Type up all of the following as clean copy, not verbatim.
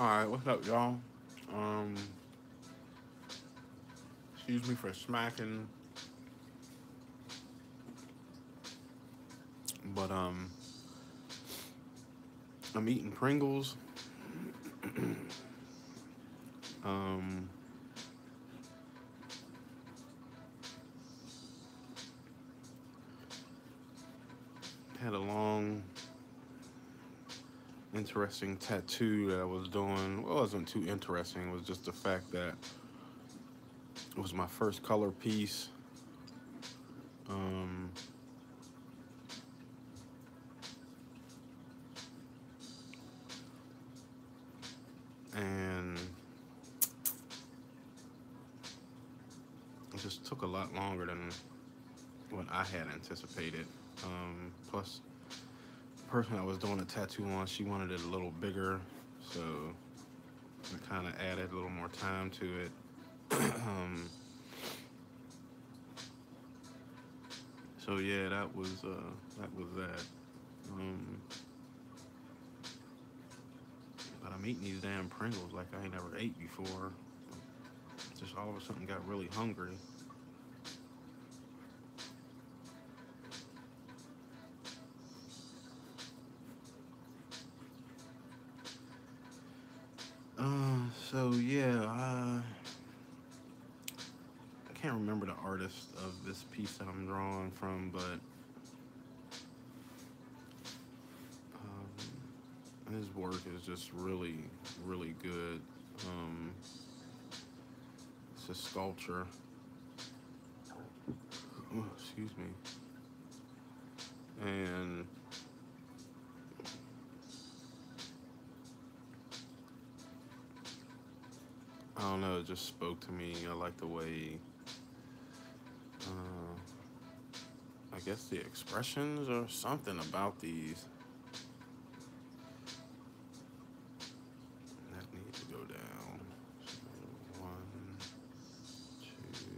Alright, what's up, y'all? Um, Excuse me for smacking, but I'm eating Pringles. Um, had a long, interesting tattoo that I was doing. Well, it wasn't too interesting. It was just the fact that it was my first color piece. Um, and it just took a lot longer than what I had anticipated. Plus, the person I was doing a tattoo on, she wanted it a little bigger, so it kind of added a little more time to it. um, so yeah, that was that. Um, but I'm eating these damn Pringles like I ain't never ate before. Just all of a sudden got really hungry. So yeah, I can't remember the artist of this piece that I'm drawing from, but his work is just really, really good. Um, it's a sculpture. Oh, excuse me. And I don't know, it just spoke to me. I like the way, uh, I guess the expressions or something about these that need to go down. So, one, two.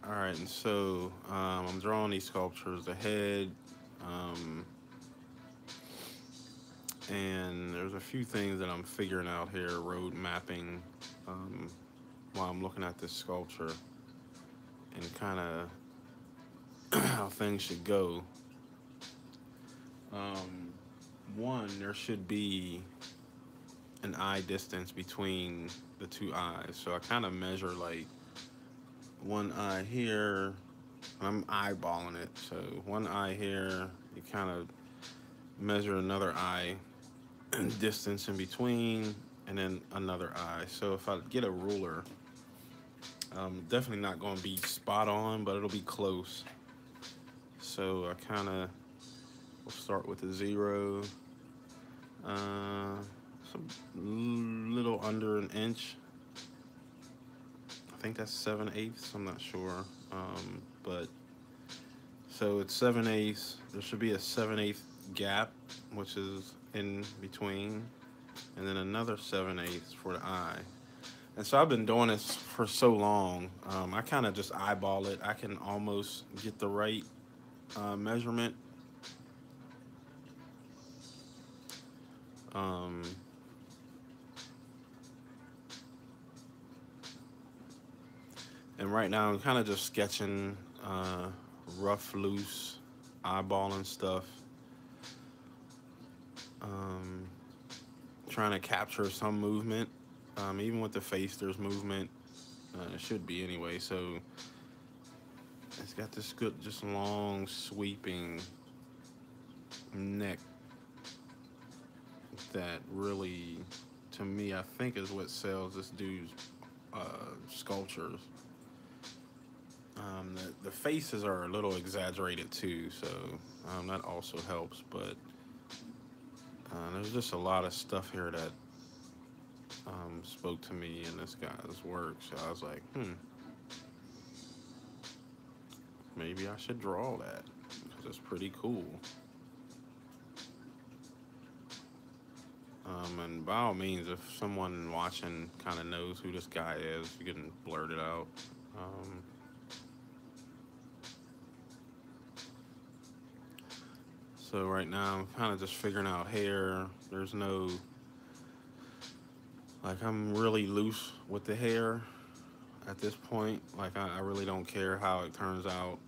All right, and so I'm drawing these sculptures, the head, um, and there's a few things that I'm figuring out here, road mapping, um, while I'm looking at this sculpture and kind of how things should go. Um, One, there should be an eye distance between the two eyes. So I kind of measure like one eye here. I'm eyeballing it. So one eye here, you kind of measure another eye distance in between, and then another eye. So if I get a ruler, definitely not going to be spot on, but it'll be close. So I kind of will start with a zero. Some little under an inch. I think that's 7/8. I'm not sure. But so it's 7/8. There should be a 7/8 gap, which is in between, and then another 7/8 for the eye. And so I've been doing this for so long. I kind of just eyeball it. I can almost get the right measurement. Um, and right now I'm kind of just sketching rough, loose, eyeballing stuff. Um, Trying to capture some movement. Even with the face, there's movement. It should be anyway. So it's got this good, just long, sweeping neck that really, to me, I think is what sells this dude's sculptures. The faces are a little exaggerated too, so that also helps. But there's just a lot of stuff here that spoke to me in this guy's work. So I was like, maybe I should draw that because it's pretty cool. And by all means, if someone watching kind of knows who this guy is, you can blurt it out. Um, So right now I'm kind of just figuring out hair. There's no, like, I'm really loose with the hair at this point. Like, I really don't care how it turns out.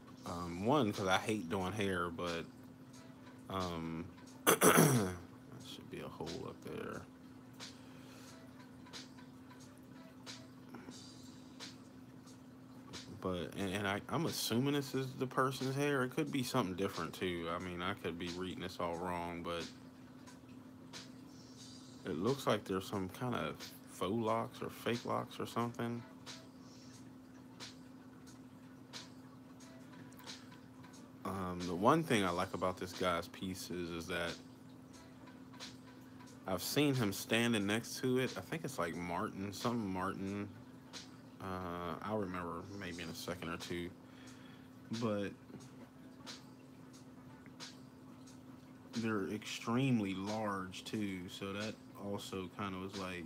One, because I hate doing hair, but um, there should be a hole up there. But I'm assuming this is the person's hair. It could be something different too. I mean, I could be reading this all wrong, but it looks like there's some kind of faux locks or fake locks or something. The one thing I like about this guy's pieces is that I've seen him standing next to it. I think it's like Martin, something Martin. I'll remember maybe in a second or two. But they're extremely large too, so that also kind of was like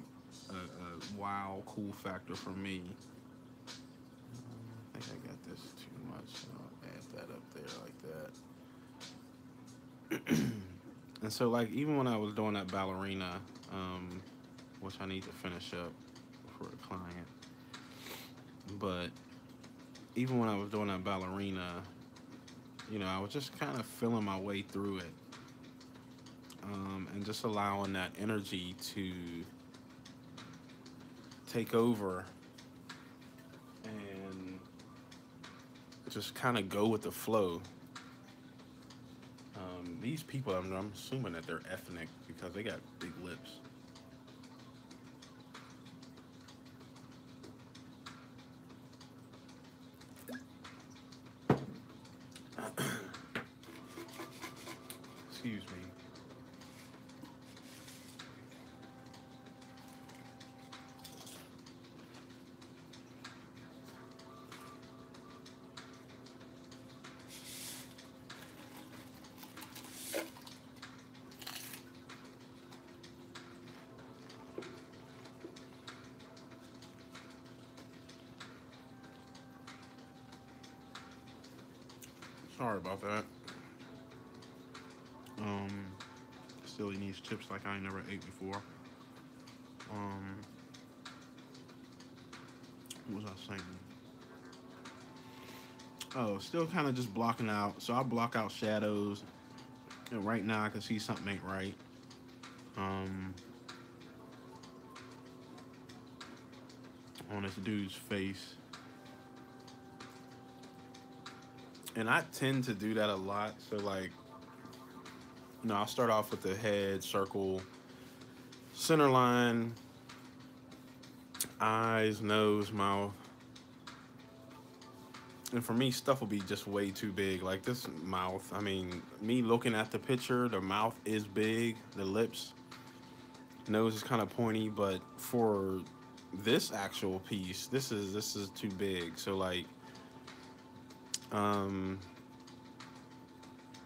a wow, cool factor for me. I think I got this too much, so I'll add that up there like that. And so, like, even when I was doing that ballerina, which I need to finish up for the client, but even when I was doing that ballerina, you know, I was just kind of feeling my way through it, and just allowing that energy to take over and just kind of go with the flow. These people, I'm assuming that they're ethnic because they got big lips. Excuse me. Sorry about that. Um, Still eating these chips like I never ate before. Um, what was I saying? Oh, still kind of just blocking out. So I block out shadows. And right now I can see something ain't right. Um, on this dude's face. And I tend to do that a lot. So, like, you know, I'll start off with the head, circle, center line, eyes, nose, mouth. And for me, stuff will be just way too big. Like this mouth, I mean, me looking at the picture, the mouth is big, the lips, nose is kind of pointy, but for this actual piece, this is too big. So like, um,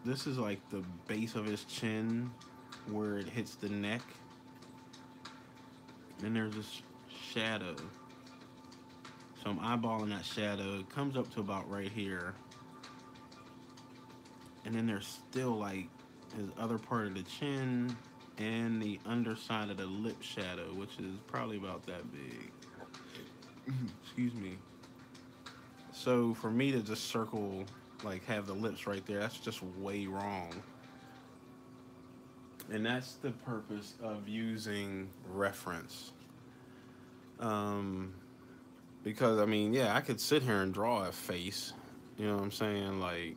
this is like the base of his chin where it hits the neck. Then there's this shadow. So I'm eyeballing that shadow. It comes up to about right here. And then there's still like his other part of the chin and the underside of the lip shadow, which is probably about that big. Excuse me. So for me to just circle, like have the lips right there, that's just way wrong. And that's the purpose of using reference. Um, because I mean, yeah, I could sit here and draw a face. You know what I'm saying? Like,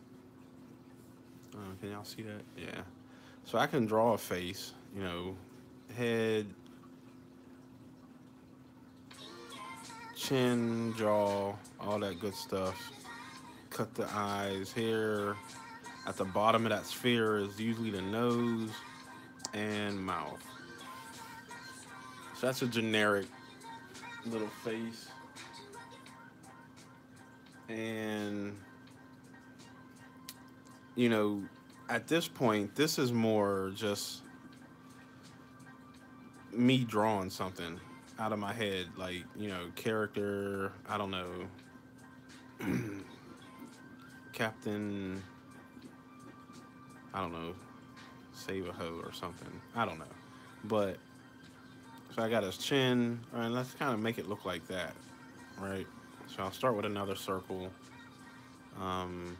can y'all see that? Yeah. So I can draw a face. You know, head, chin, jaw, all that good stuff. Cut the eyes here. At the bottom of that sphere is usually the nose and mouth. So that's a generic little face. And, you know, at this point, this is more just me drawing something out of my head. Like, you know, character, I don't know, Captain, I don't know, save a hoe or something. I don't know. But so I got his chin. All right, let's kind of make it look like that, right? So I'll start with another circle. Um,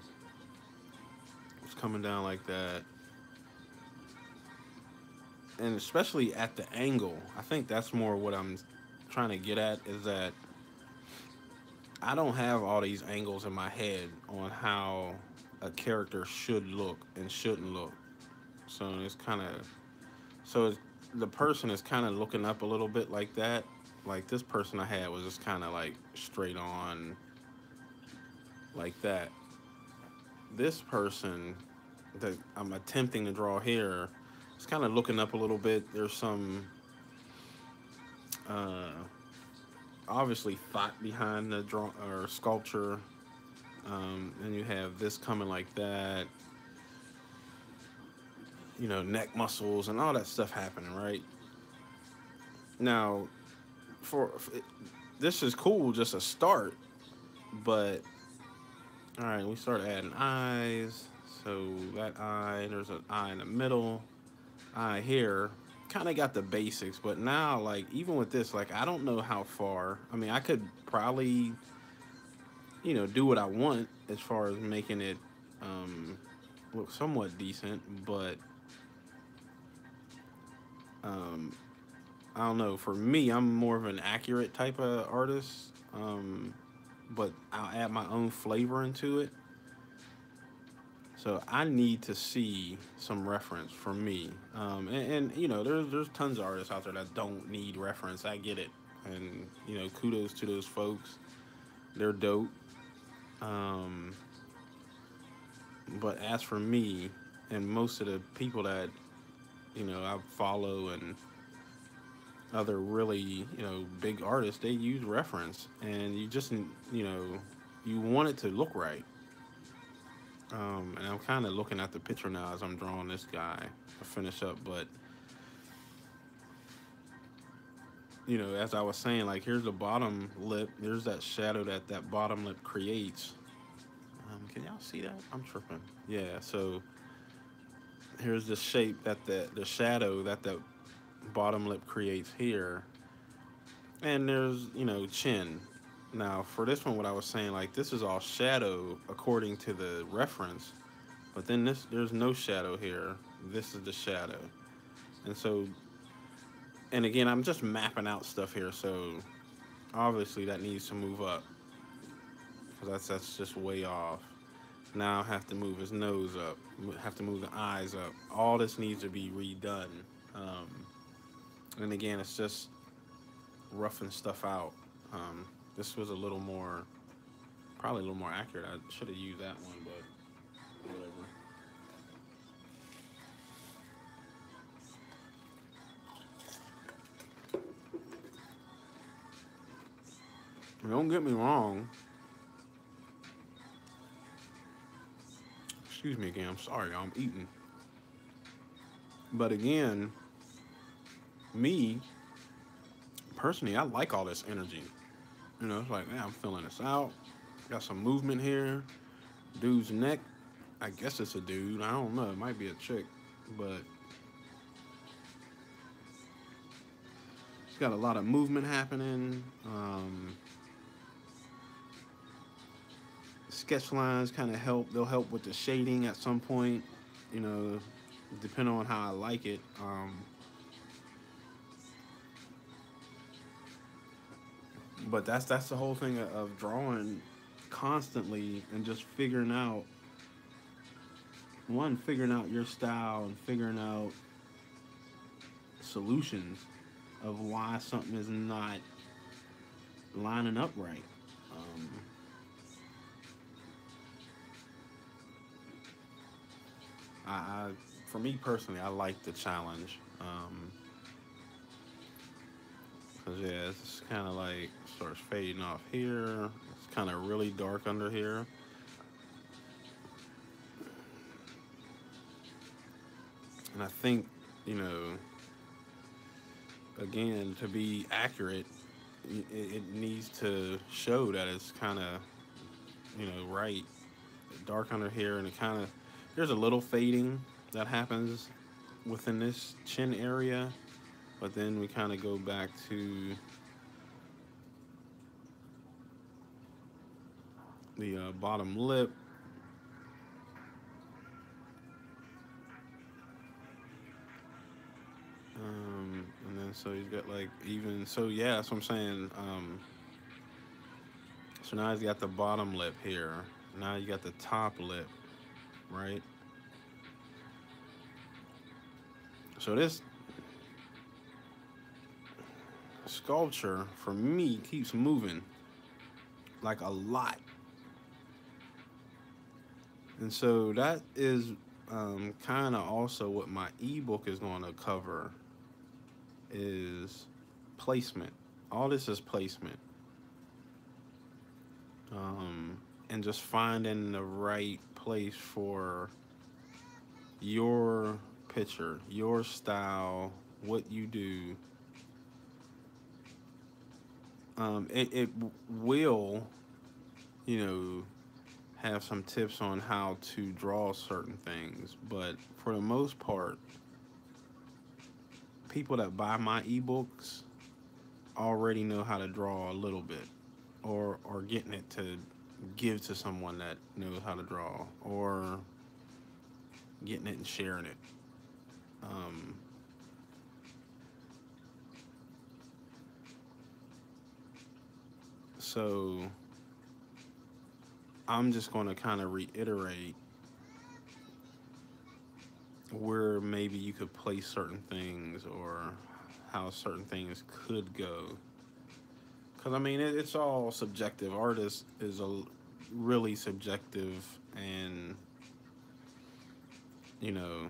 it's coming down like that, and especially at the angle. I think that's more what I'm trying to get at is that I don't have all these angles in my head on how a character should look and shouldn't look. So it's kind of so it's, the person is kind of looking up a little bit like that. Like this person I had was just kind of like straight on like that. This person that I'm attempting to draw here is kind of looking up a little bit. There's some uh, obviously thought behind the draw or sculpture. And you have this coming like that, you know, neck muscles and all that stuff happening, right? Now, for this is cool, just a start, but all right, we start adding eyes. So that eye, there's an eye in the middle, eye here. Kind of got the basics, but now, like, even with this, like, I don't know how far. I mean, I could probably, you know, do what I want as far as making it look somewhat decent, but um, I don't know. For me, I'm more of an accurate type of artist, but I'll add my own flavor into it. So I need to see some reference for me, and you know, there's tons of artists out there that don't need reference. I get it, and you know, kudos to those folks. They're dope. Um, but as for me, and most of the people that you know I follow and other really big artists, they use reference, and you just you want it to look right. And I'm kind of looking at the picture now as I'm drawing this guy to finish up. But you know, as I was saying, like here's the bottom lip. There's that shadow that that bottom lip creates. Can y'all see that? I'm tripping. Yeah. So here's the shape that the shadow that the bottom lip creates here, and there's chin. Now for this one, what I was saying, like this is all shadow according to the reference, but then this there's no shadow here. This is the shadow, and so and again, I'm just mapping out stuff here, so obviously that needs to move up because that's just way off. Now I have to move his nose up, have to move the eyes up. All this needs to be redone. Um, and again, it's just roughing stuff out. This was a little more, probably a little more accurate. I should have used that one, but whatever. Don't get me wrong. Excuse me again. I'm sorry, I'm eating. But again, me personally, I like all this energy. You know, it's like, man, I'm filling this out. Got some movement here. Dude's neck. I guess it's a dude. I don't know. It might be a chick, but it's got a lot of movement happening. Sketch lines kind of help. They'll help with the shading at some point. You know, depending on how I like it. But that's the whole thing of drawing constantly and just figuring out one, figuring out your style and figuring out solutions of why something is not lining up right. Um, I for me personally, I like the challenge. Cause yeah, it's kind of like starts fading off here. It's kind of really dark under here, and I think you know, again, to be accurate, it needs to show that it's kind of right. Dark under here, and it kind of there's a little fading that happens within this chin area, but then we kind of go back to the bottom lip. And then so he's got like even so yeah, that's what I'm saying. So now he's got the bottom lip here. Now you got the top lip, right? So this sculpture for me keeps moving like a lot, and so that is kind of also what my ebook is going to cover is placement. All this is placement, and just finding the right place for your picture, your style, what you do. It will, you know, have some tips on how to draw certain things, but for the most part, people that buy my ebooks already know how to draw a little bit, or getting it to give to someone that knows how to draw, or getting it and sharing it. Um, so I'm just going to kind of reiterate where maybe you could place certain things or how certain things could go. Because I mean, it's all subjective. Art is a really subjective, and you know,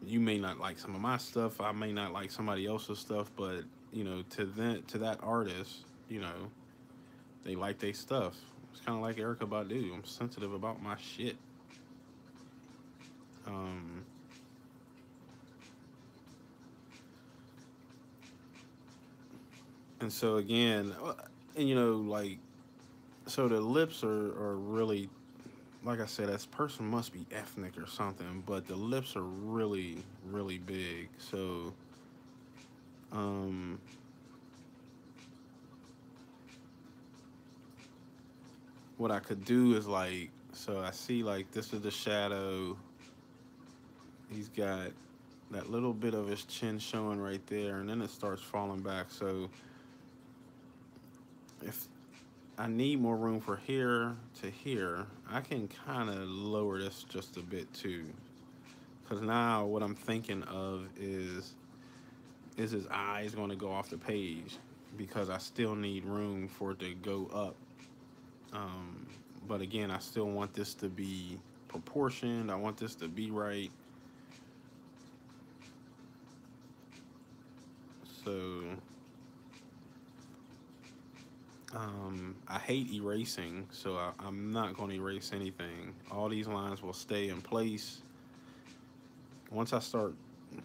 you may not like some of my stuff. I may not like somebody else's stuff, but you know, to that artist, you know, they like their stuff. It's kind of like Erica Badu. I'm sensitive about my shit. Um, and so again, and you know, like, so the lips are really, like I said, this person must be ethnic or something, but the lips are really, really big. So, um, what I could do is like, so I see like this is the shadow. He's got that little bit of his chin showing right there, and then it starts falling back. So if I need more room for here to here, I can kind of lower this just a bit too. Because now what I'm thinking of is his eyes going to go off the page? Because I still need room for it to go up. Um, but again, I still want this to be proportioned. I want this to be right. So I hate erasing, so I'm not going to erase anything. All these lines will stay in place. Once I start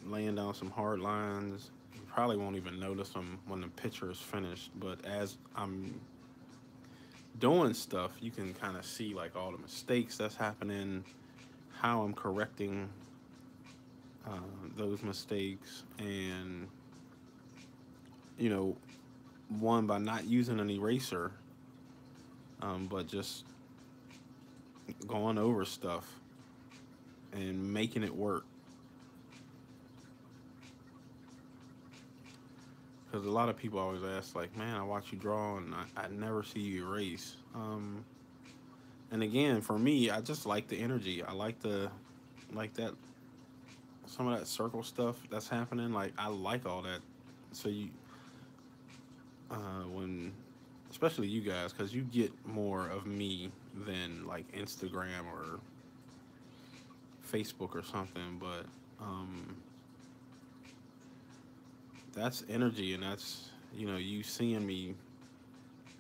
laying down some hard lines, you probably won't even notice them when the picture is finished. But as I'm doing stuff, you can kind of see like all the mistakes that's happening, how I'm correcting uh, those mistakes, and you know, one by not using an eraser, but just going over stuff and making it work. Because a lot of people always ask, like, man, I watch you draw and I never see you erase. And again, for me, I just like the energy. I like that, some of that circle stuff that's happening. Like, I like all that. So when, especially you guys, because you get more of me than like Instagram or Facebook or something. But that's energy, and that's, you know, you seeing me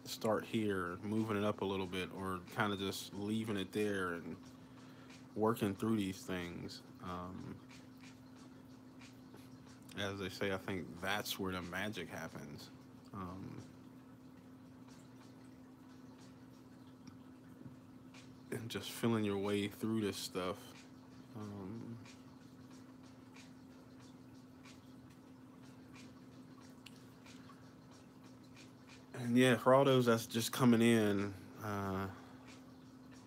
start here, moving it up a little bit, or kind of just leaving it there and working through these things. As they say, I think that's where the magic happens. Um, and just feeling your way through this stuff. Um, And yeah, for all those that's just coming in, uh,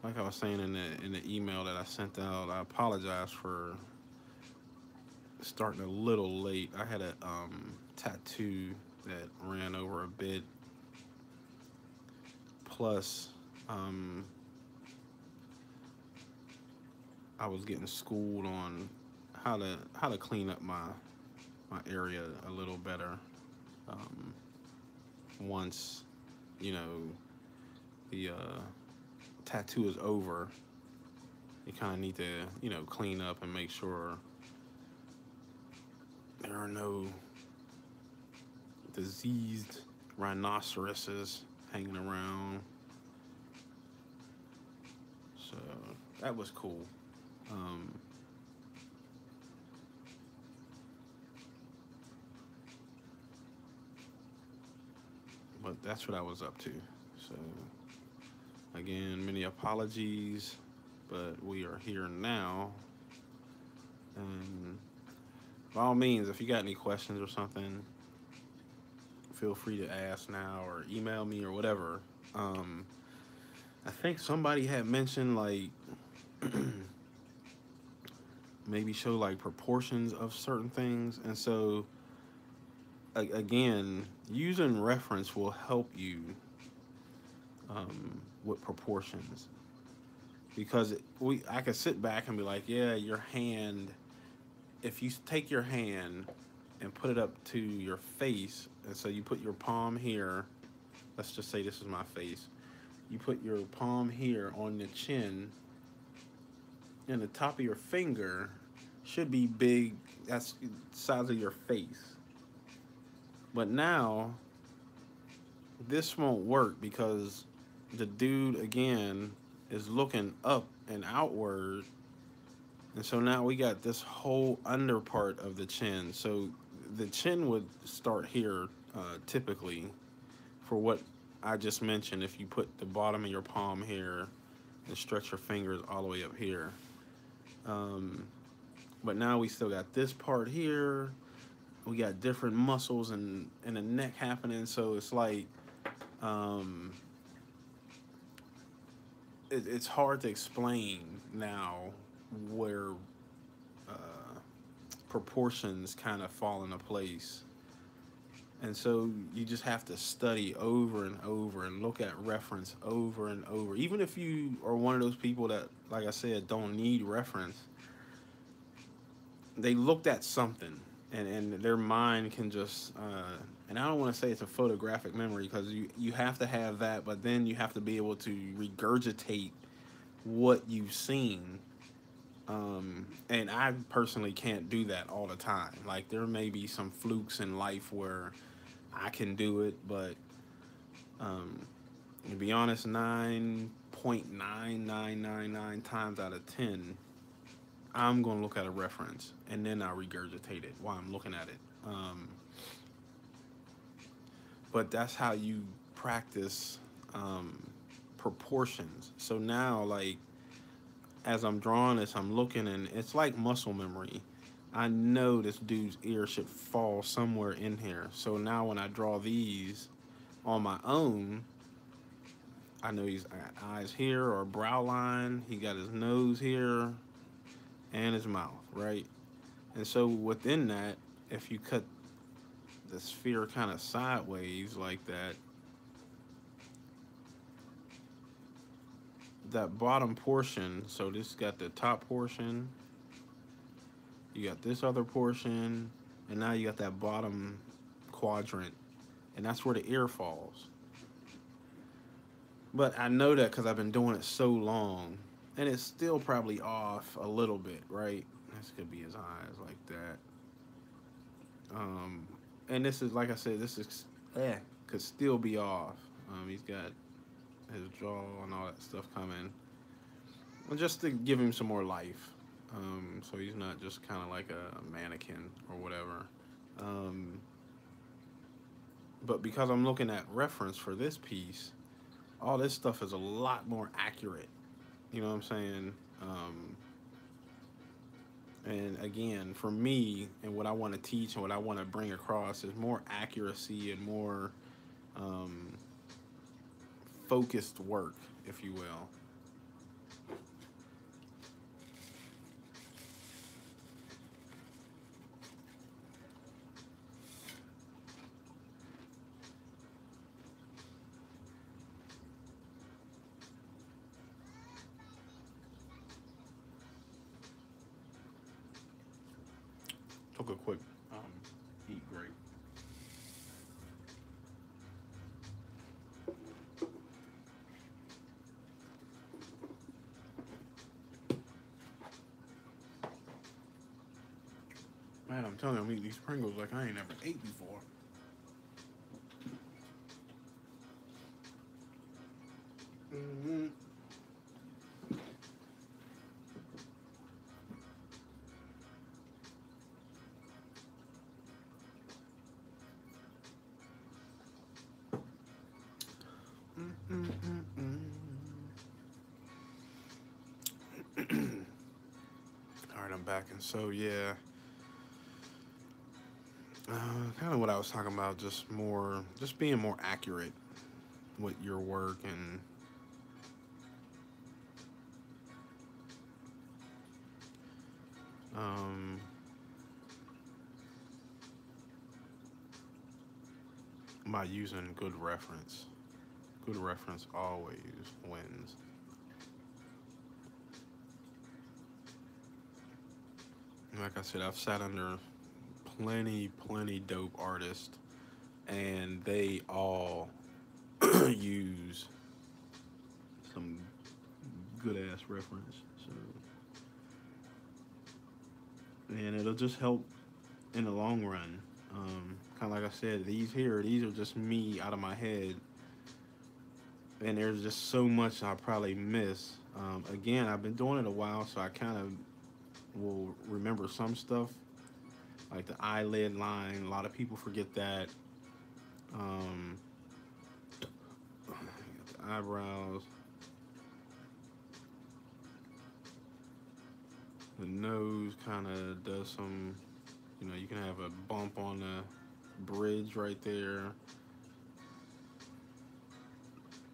like I was saying in the email that I sent out, I apologize for starting a little late. I had a tattoo that ran over a bit. Plus, um, I was getting schooled on how to clean up my area a little better. Um, once you know the tattoo is over, you kind of need to clean up and make sure there are no diseased rhinoceroses hanging around. So that was cool. Um, but that's what I was up to. So again, many apologies, but we are here now. And by all means, if you got any questions or something, feel free to ask now or email me or whatever. Um, I think somebody had mentioned like maybe show like proportions of certain things, and so again, using reference will help you with proportions because I could sit back and be like, yeah, your hand. If you take your hand and put it up to your face, and so you put your palm here. Let's just say this is my face. You put your palm here on the chin, and the top of your finger should be big. That's the size of your face. But now this won't work because the dude again is looking up and outward, and so now we got this whole under part of the chin. So the chin would start here typically for what I just mentioned. If you put the bottom of your palm here and stretch your fingers all the way up here. Um, but now we still got this part here. We got different muscles and the neck happening. So it's like um, it's hard to explain now where uh, proportions kind of fall into place. And so you just have to study over and over and look at reference over and over. Even if you are one of those people that, like I said, don't need reference, they looked at something and their mind can just, and I don't want to say it's a photographic memory because you have to have that, but then you have to be able to regurgitate what you've seen. And I personally can't do that all the time. Like there may be some flukes in life where I can do it, but um, to be honest, 9.9999 times out of 10, I'm going to look at a reference and then I regurgitate it while I'm looking at it. But that's how you practice proportions. So now, like, as I'm drawing this, I'm looking and it's like muscle memory. I know this dude's ear should fall somewhere in here. So now when I draw these on my own, I know he's got eyes here or brow line. He got his nose here and his mouth, right? And so within that, if you cut the sphere kind of sideways like that, that bottom portion, so this got the top portion, you got this other portion, and now you got that bottom quadrant, and that's where the ear falls. But I know that because I've been doing it so long, and it's still probably off a little bit, right? This could be his eyes like that. Um, and this is, like I said, this is could still be off. He's got his jaw and all that stuff coming, well, just to give him some more life. So he's not just kind of like a mannequin or whatever. Um, but because I'm looking at reference for this piece, all this stuff is a lot more accurate. You know what I'm saying? And again, for me and what I want to teach and what I want to bring across is more accuracy and more um, focused work, if you will. Took a quick um, eat break. Man, I'm telling you, I'm eating these Pringles like I ain't never ate before. Mm-hmm. Mm-mm-mm-mm. All right, I'm back, and so yeah, kind of what I was talking about, just being more accurate with your work and um, by using good reference. Good reference always wins. Like I said, I've sat under plenty dope artists, and they all use some good ass reference. So, and it'll just help in the long run. Kind of like I said, these are just me out of my head, and there's just so much I probably miss. Again, I've been doing it a while, so I kind of will remember some stuff, like the eyelid line. A lot of people forget that. Um, the eyebrows, the nose kind of does some. You know, you can have a bump on the bridge right there.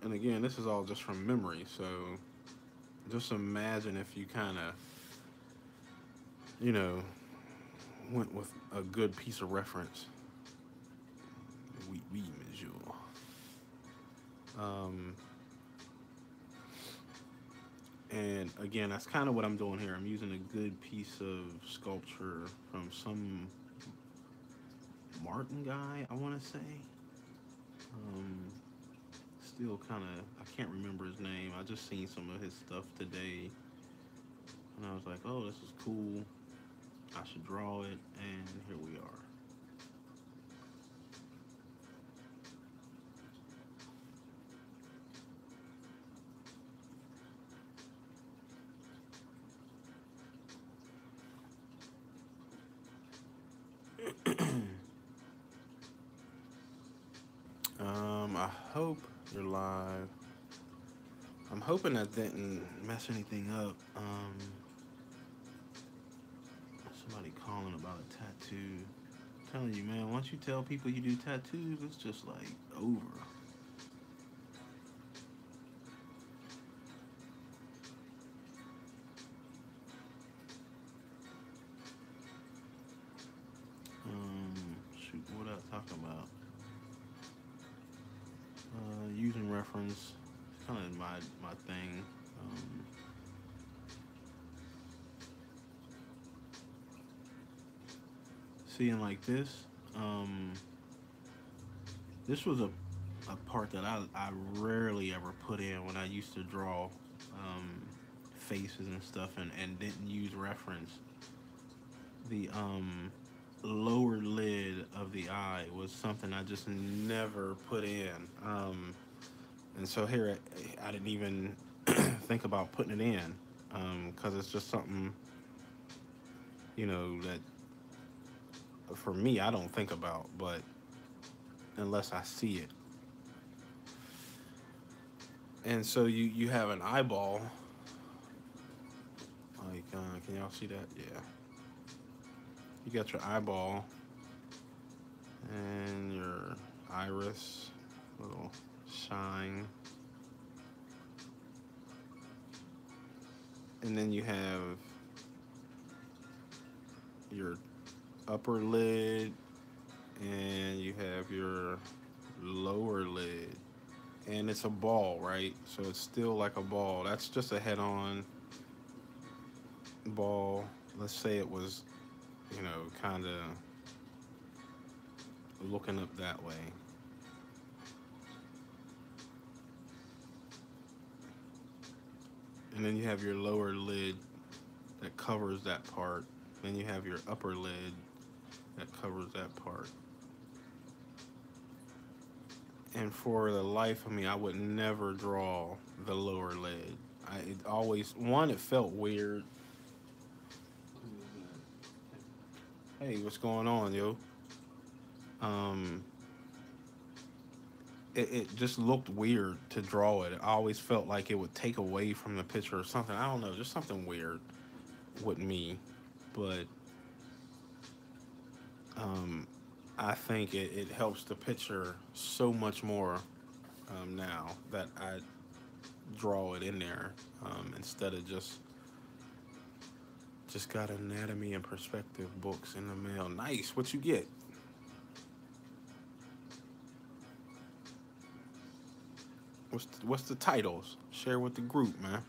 And again, this is all just from memory, so just imagine if you kind of, you know, went with a good piece of reference. Oui, monsieur. Um, and again, that's kind of what I'm doing here. I'm using a good piece of sculpture from some Martin guy, I want to say. Um, Still kind of, I can't remember his name. I just seen some of his stuff today, and I was like, oh, this is cool. I should draw it, and here we are. I hope you're live. I'm hoping that didn't mess anything up. Somebody calling about a tattoo. I'm telling you, man, once you tell people you do tattoos, it's just like over. Shoot, what I talking about? Using reference, kind of my thing. Seeing like this, um, this was a part that I rarely ever put in when I used to draw faces and stuff and didn't use reference. The lower lid of the eye was something I just never put in. And so here I didn't even think about putting it in because it's just something, you know, that for me I don't think about, but unless I see it. And so you have an eyeball, like can y'all see that? Yeah, you got your eyeball and your iris. little shine. And then you have your upper lid and you have your lower lid. And it's a ball, right? So it's still like a ball. That's just a head on ball. Let's say it was, kind of looking up that way. And then you have your lower lid that covers that part. Then you have your upper lid that covers that part. And for the life of me, I would never draw the lower lid. It always, one, it felt weird. Hey, what's going on, yo? Um, it just looked weird to draw it. I always felt like it would take away from the picture or something. I don't know, just something weird with me. But um, I think it helps the picture so much more now that I draw it in there instead of just got anatomy and perspective books in the mail. Nice. What you get? What's the titles? Share with the group, man.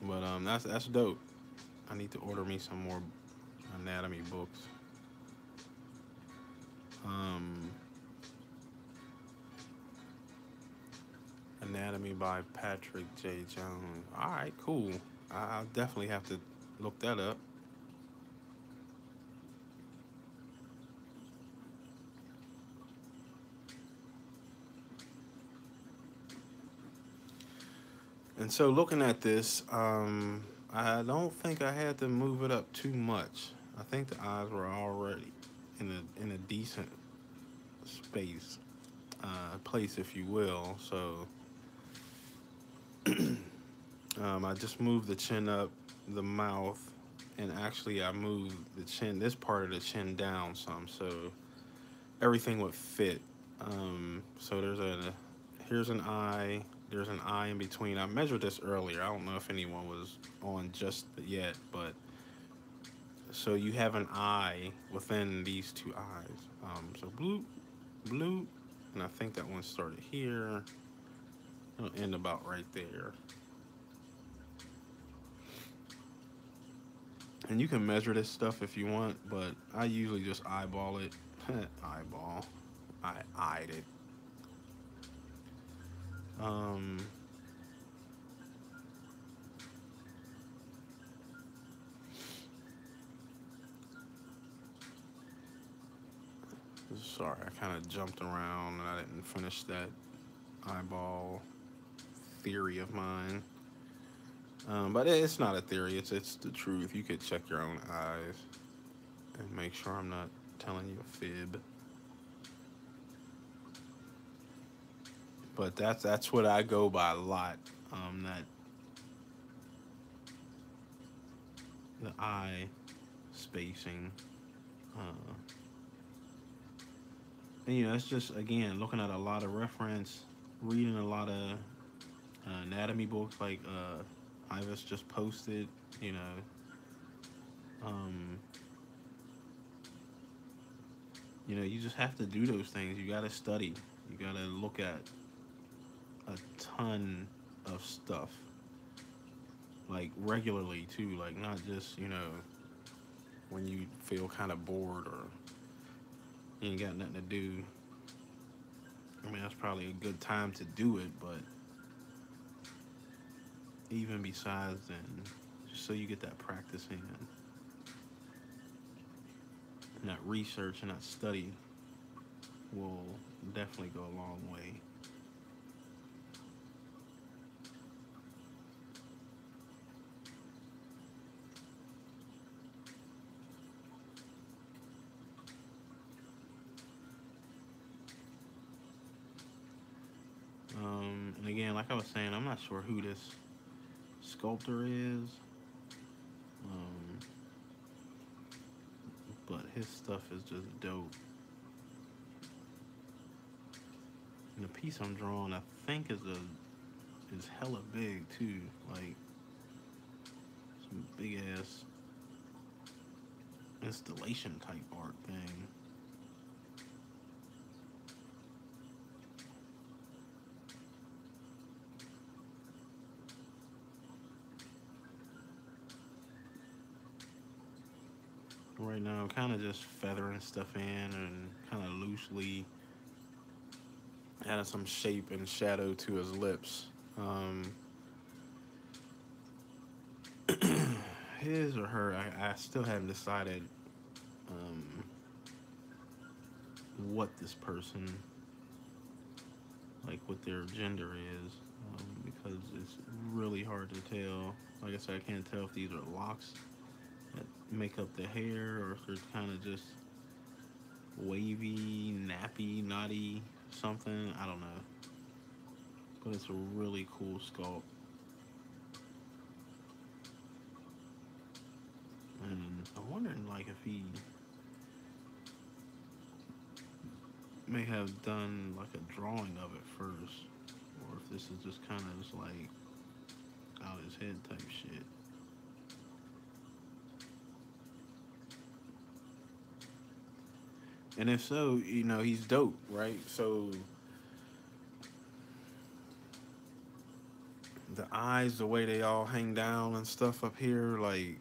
But that's dope. I need to order me some more anatomy books. Um, Anatomy by Patrick J. Jones. All right, cool. I'll definitely have to look that up. And so looking at this, I don't think I had to move it up too much. I think the eyes were already in a decent space, place, if you will. So I just moved the chin up, the mouth, and actually I moved the chin, this part of the chin down some, so everything would fit. So here's an eye, there's an eye in between. I measured this earlier. I don't know if anyone was on just yet, but so you have an eye within these two eyes. So blue, blue, and I think that one started here. It'll end about right there. And you can measure this stuff if you want, but I usually just eyeball it. Eyeball. I eyed it. Um, Sorry, I kind of jumped around and I didn't finish that eyeball theory of mine. But it's not a theory. It's the truth. You could check your own eyes and make sure I'm not telling you a fib. But that's what I go by a lot. That the eye spacing. Uh, and it's just again looking at a lot of reference, reading a lot of anatomy books like Ivis just posted. Um, you just have to do those things. You gotta study. You gotta look at a ton of stuff, like regularly too. Like not just when you feel kind of bored or you ain't got nothing to do. I mean, that's probably a good time to do it, but even besides then, just so you get that practice in, and that research and that study will definitely go a long way. And again, like I was saying, I'm not sure who this sculptor is. Um, but his stuff is just dope. And the piece I'm drawing, I think, is hella big too, like some big ass installation type art thing. Right now, I'm kind of just feathering stuff in and kind of loosely adding some shape and shadow to his lips. Um, his or her, I still haven't decided um, what this person, like what their gender is, because it's really hard to tell. Like I said, I can't tell if these are locks that make up the hair or if they're kind of just wavy, nappy, knotty, something. I don't know. But it's a really cool sculpt. And I'm wondering, like, if he may have done like a drawing of it first, or if this is just kind of just like out his head type shit. And if so, he's dope, right? So the eyes, the way they all hang down and stuff up here, like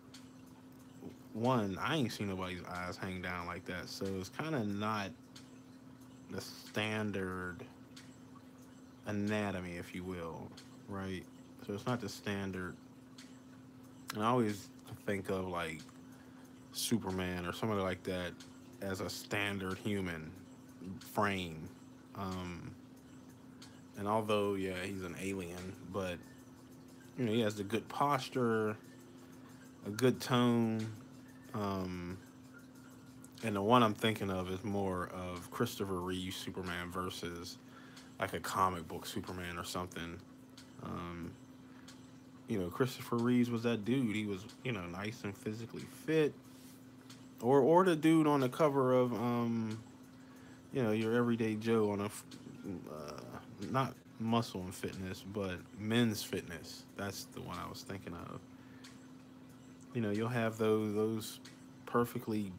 one, I ain't seen nobody's eyes hang down like that. So it's kind of not the standard anatomy, if you will, right? So it's not the standard. And I always think of like Superman or somebody like that as a standard human frame. Um, and although, yeah, he's an alien, but he has the good posture, a good tone. Um, and the one I'm thinking of is more of Christopher Reeve Superman versus like a comic book Superman or something. Um, Christopher Reeves was that dude. He was, nice and physically fit. Or the dude on the cover of your everyday Joe on a not muscle and fitness, but men's fitness. That's the one I was thinking of. You'll have those perfectly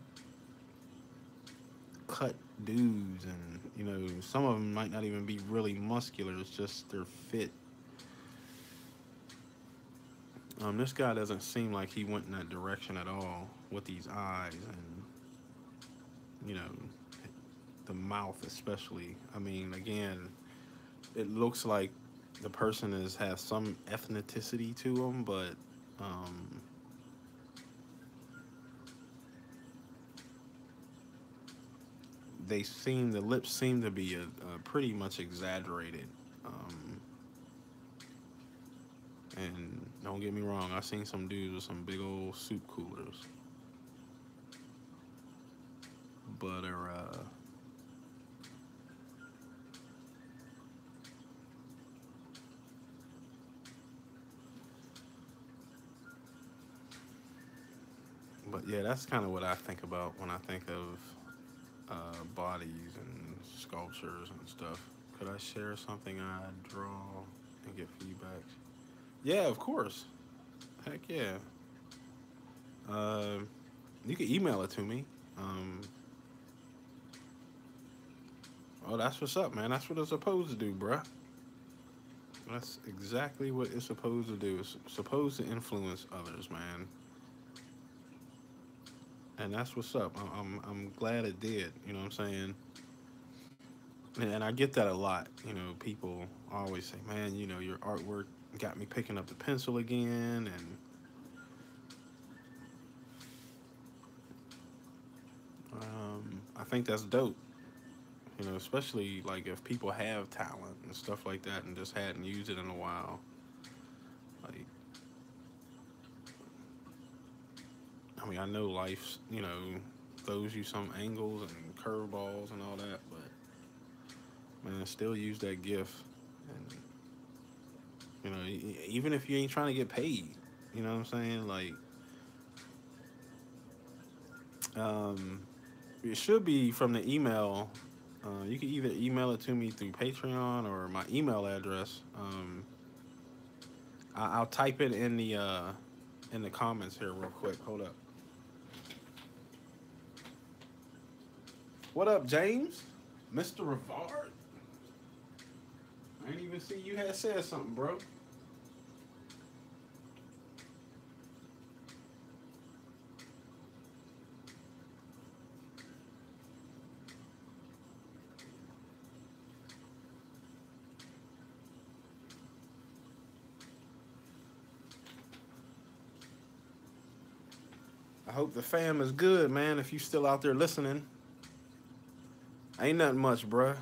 cut dudes, and some of them might not even be really muscular. It's just they're fit. This guy doesn't seem like he went in that direction at all with these eyes and you know the mouth, especially. I mean, again, it looks like the person has some ethnicity to them, but um, the lips seem to be pretty much exaggerated. Um, and don't get me wrong, I've seen some dudes with some big old soup coolers, but but yeah, that's kind of what I think about when I think of bodies and sculptures and stuff. Could I share something I draw and get feedback? Yeah, of course. Heck yeah. Uh, you can email it to me. Um, oh, that's what's up, man. That's what it's supposed to do, bruh. That's exactly what it's supposed to do. It's supposed to influence others, man. And that's what's up. I'm glad it did. You know what I'm saying? And I get that a lot. People always say, "Man, your artwork got me picking up the pencil again," and I think that's dope. Especially like if people have talent and stuff like that and just hadn't used it in a while. Like, I mean, I know life, throws you some angles and curveballs and all that, but man, still use that gift. And even if you ain't trying to get paid, you know what I'm saying? Like, Um, it should be from the email. You can either email it to me through Patreon or my email address. I'll type it in the comments here real quick. Hold up. What up, James? Mr. Rivard? I didn't even see you had said something, bro. I hope the fam is good, man. If you still out there listening, ain't nothing much, bruh.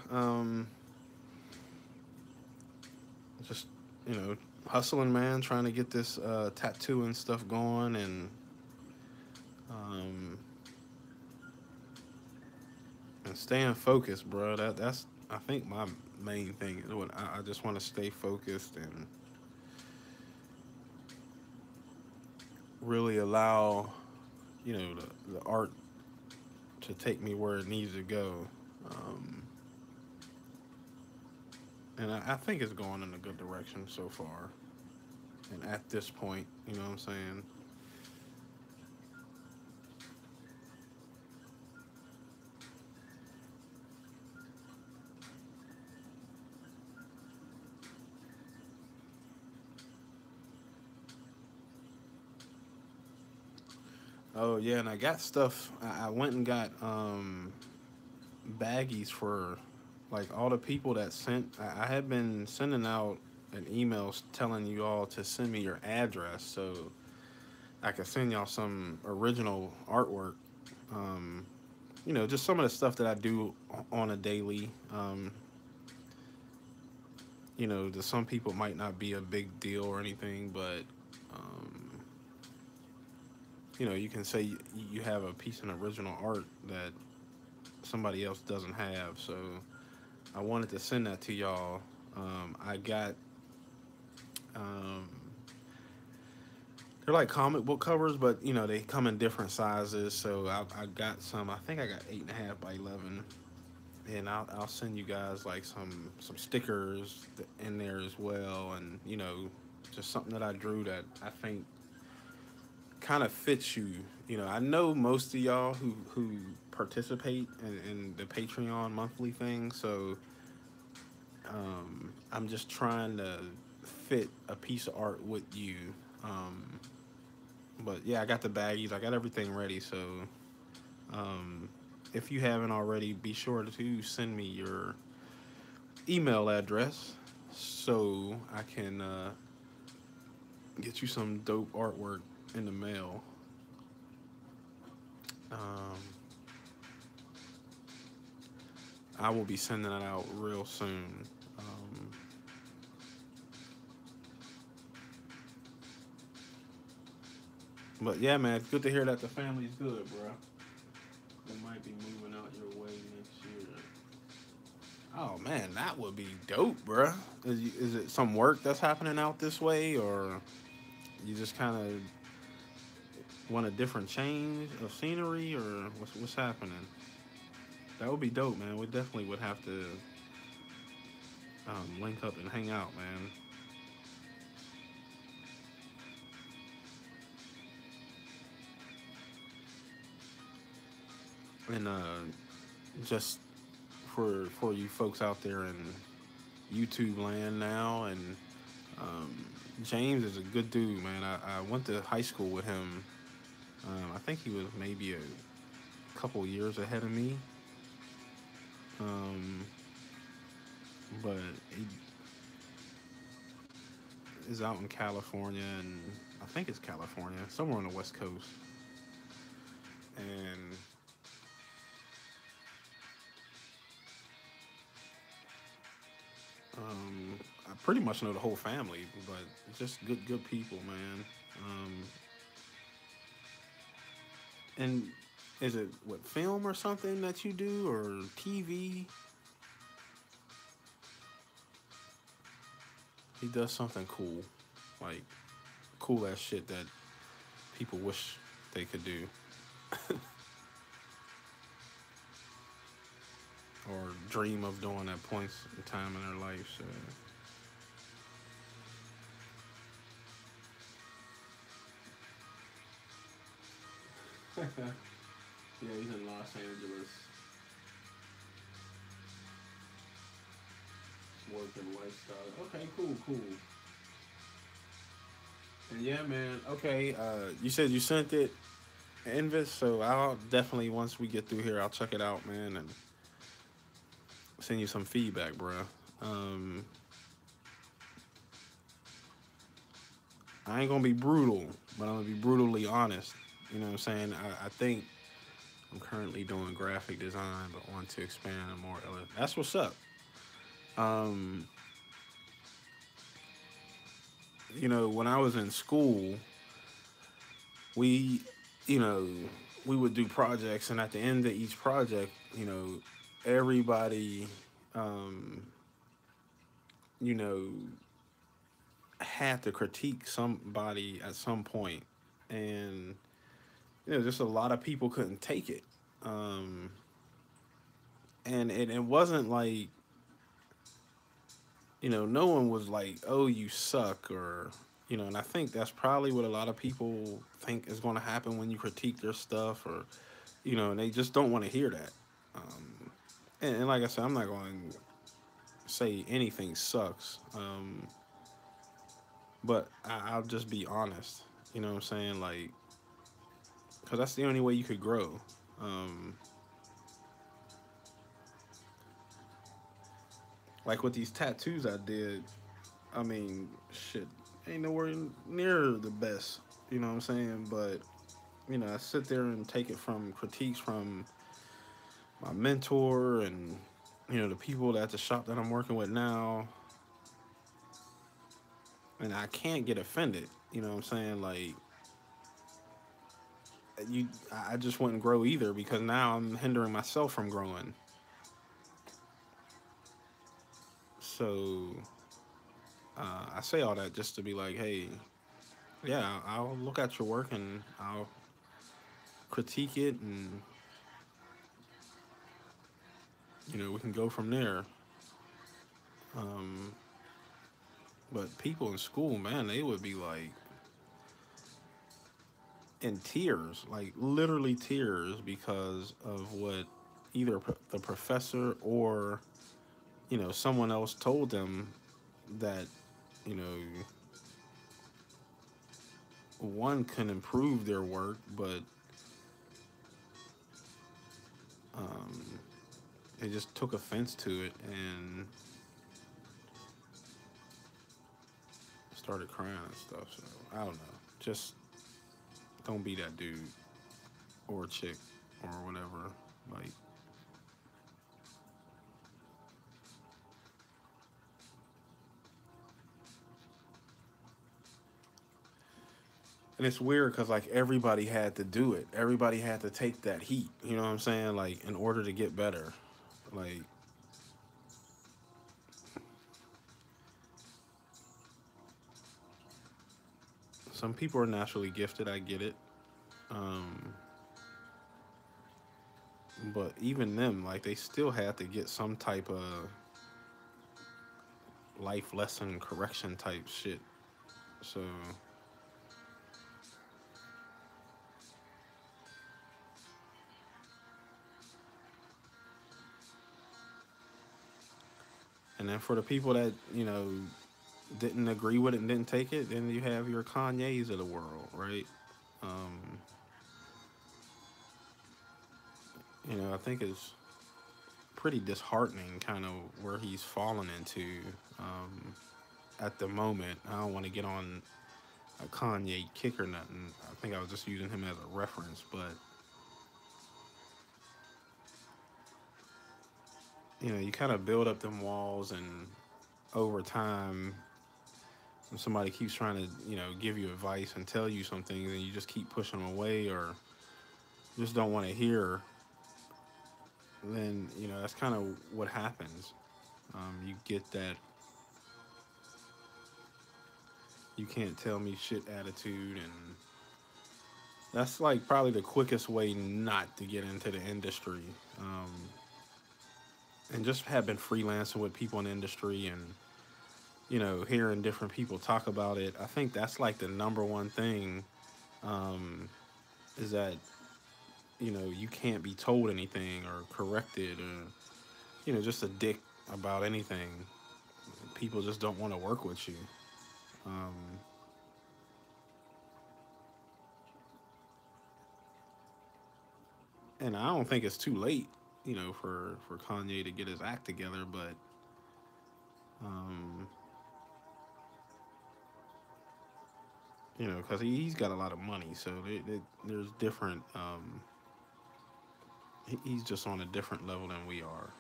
Just hustling, man. Trying to get this tattoo and stuff going, um, and staying focused, bro. That's I think my main thing. I just want to stay focused and really allow the art to take me where it needs to go. Um, and I think it's going in a good direction so far. And at this point, you know what I'm saying? Oh yeah, and I got stuff. I went and got baggies for like all the people that sent. I had been sending out an email telling you all to send me your address so I could send y'all some original artwork. Um, just some of the stuff that I do on a daily. To some people might not be a big deal or anything, but um, you can say you have a piece of original art that somebody else doesn't have. So I wanted to send that to y'all. I got um, they're like comic book covers, but they come in different sizes. So I got some. I think I got 8.5 by 11, and I'll send you guys like some stickers in there as well, and just something that I drew that I think kind of fits you. I know most of y'all who participate in the Patreon monthly thing, so I'm just trying to fit a piece of art with you. Um, but yeah, I got the baggies, I got everything ready. So um, if you haven't already, be sure to send me your email address so I can get you some dope artwork in the mail. Um, I will be sending that out real soon. But yeah, man, it's good to hear that the family's good, bro. They might be moving out your way next year. Oh man, that would be dope, bro. Is it some work that's happening out this way, or you just kind of want a different change of scenery, or what's happening? That would be dope, man. We definitely would have to link up and hang out, man. And just for you folks out there in YouTube land now, and um, James is a good dude, man. I went to high school with him. I think he was maybe a couple years ahead of me. Um, but he is out in California, and I think it's California, somewhere on the West Coast. And I pretty much know the whole family, but just good people, man. And is it what film or something that you do, or TV? He does something cool, like cool ass shit that people wish they could do. or dream of doing at points in time in their life. So yeah, he's in Los Angeles, working lifestyle. Okay, cool, cool. And yeah, man. Okay, you said you sent it, Invis. So I'll definitely once we get through here, I'll check it out, man, and send you some feedback, bro. Um, I ain't gonna be brutal, but I'm gonna be brutally honest. You know what I'm saying? I think I'm currently doing graphic design, but want to expand on more. That's what's up. Um, when I was in school, we, you know, we would do projects, and at the end of each project, everybody, um, you know, had to critique somebody at some point, and just a lot of people couldn't take it. Um, and it wasn't like no one was like, "Oh, you suck," or and I think that's probably what a lot of people think is going to happen when you critique their stuff, or and they just don't want to hear that. And like I said, I'm not going to say anything sucks, but I'll just be honest. You know what I'm saying? Like, because that's the only way you could grow. Um, like with these tattoos I did, I mean, shit, ain't nowhere near the best. You know what I'm saying? But I sit there and take it from critiques from my mentor and the people at the shop that I'm working with now, and I can't get offended. You know what I'm saying? Like I just wouldn't grow either because now I'm hindering myself from growing. So I say all that just to be like, hey, yeah, I'll look at your work and I'll critique it, and we can go from there. Um, but people in school, man, they would be like in tears, like literally tears, because of what either the professor or someone else told them that you know one can improve their work, but um, they just took offense to it and started crying and stuff. So I don't know. Just don't be that dude or chick or whatever. Like, and it's weird because like everybody had to do it. Everybody had to take that heat. You know what I'm saying? Like in order to get better. Like some people are naturally gifted. I get it. Um, but even them, like they still had to get some type of life lesson correction type shit. So and then for the people that didn't agree with it and didn't take it, then you have your Kanye's of the world, right? Um, I think it's pretty disheartening, kind of where he's fallen into um, at the moment. I don't want to get on a Kanye kick or nothing. I think I was just using him as a reference, but you kind of build up them walls, and over time, when somebody keeps trying to, give you advice and tell you some things, and you just keep pushing them away or just don't want to hear, then that's kind of what happens. You get that you can't tell me shit attitude, and that's like probably the quickest way not to get into the industry. Um, and just have been freelancing with people in the industry and hearing different people talk about it. I think that's like the number one thing, um, is that you can't be told anything or corrected or just a dick about anything. People just don't want to work with you. Um, and I don't think it's too late, for Kanye to get his act together. But um, because he's got a lot of money, so there's different. He's just on a different level than we are.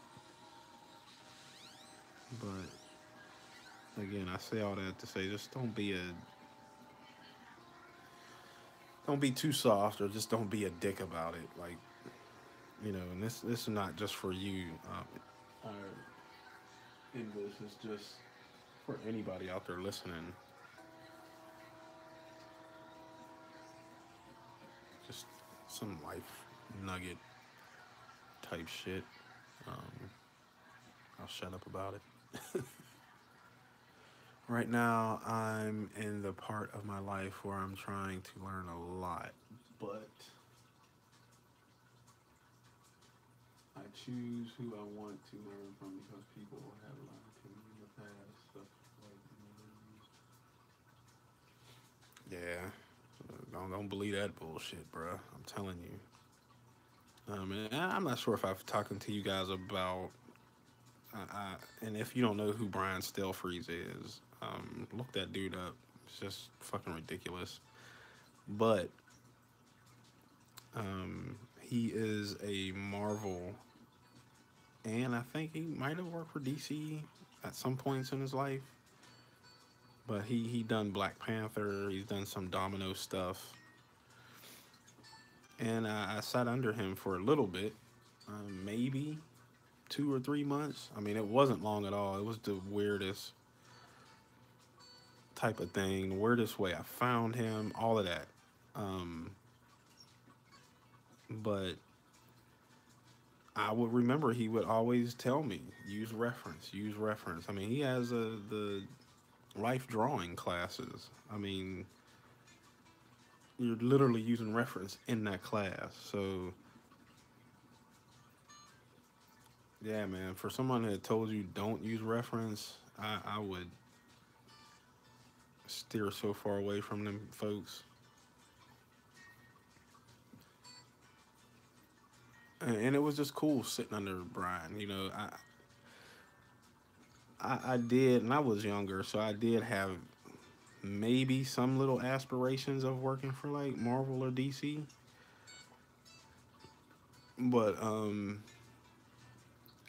But again, I say all that to say, just don't be too soft, or just don't be a dick about it. Like, and this is not just for you. English is just for anybody out there listening. Just some life nugget type shit. Um, I'll shut up about it. Right now, I'm in the part of my life where I'm trying to learn a lot, but I choose who I want to learn from because people have learned to me in the past. Stuff like, yeah, don't believe that bullshit, bro. I'm telling you. And I'm not sure if I've talking to you guys about. And if you don't know who Brian Stelfreeze is, look that dude up. It's just fucking ridiculous. But he is a Marvel, and I think he might have worked for DC at some points in his life. But he done Black Panther. He's done some Domino stuff, and I sat under him for a little bit, maybe 2 or 3 months. I mean, it wasn't long at all. It was the weirdest type of thing, the weirdest way I found him, all of that. Um, but I would remember he would always tell me, use reference, use reference. I mean, he has the life drawing classes. I mean, you're literally using reference in that class. So, yeah, man, for someone that told you don't use reference, I would steer so far away from them folks. And it was just cool sitting under Brian. I did, and I was younger, so I did have maybe some little aspirations of working for like Marvel or DC. But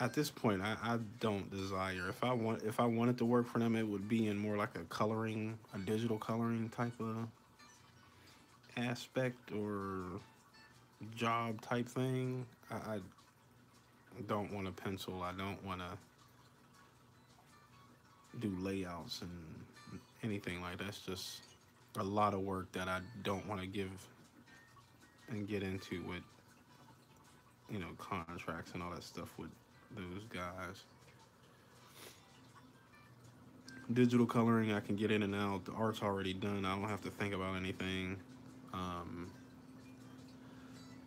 at this point, I don't desire. If I wanted to work for them, it would be in more like a digital coloring type of aspect or job type thing. I don't want to pencil. I don't want to do layouts and anything like that. That's just a lot of work that I don't want to give and get into with contracts and all that stuff with those guys. Digital coloring, I can get in and out. The art's already done. I don't have to think about anything. Um,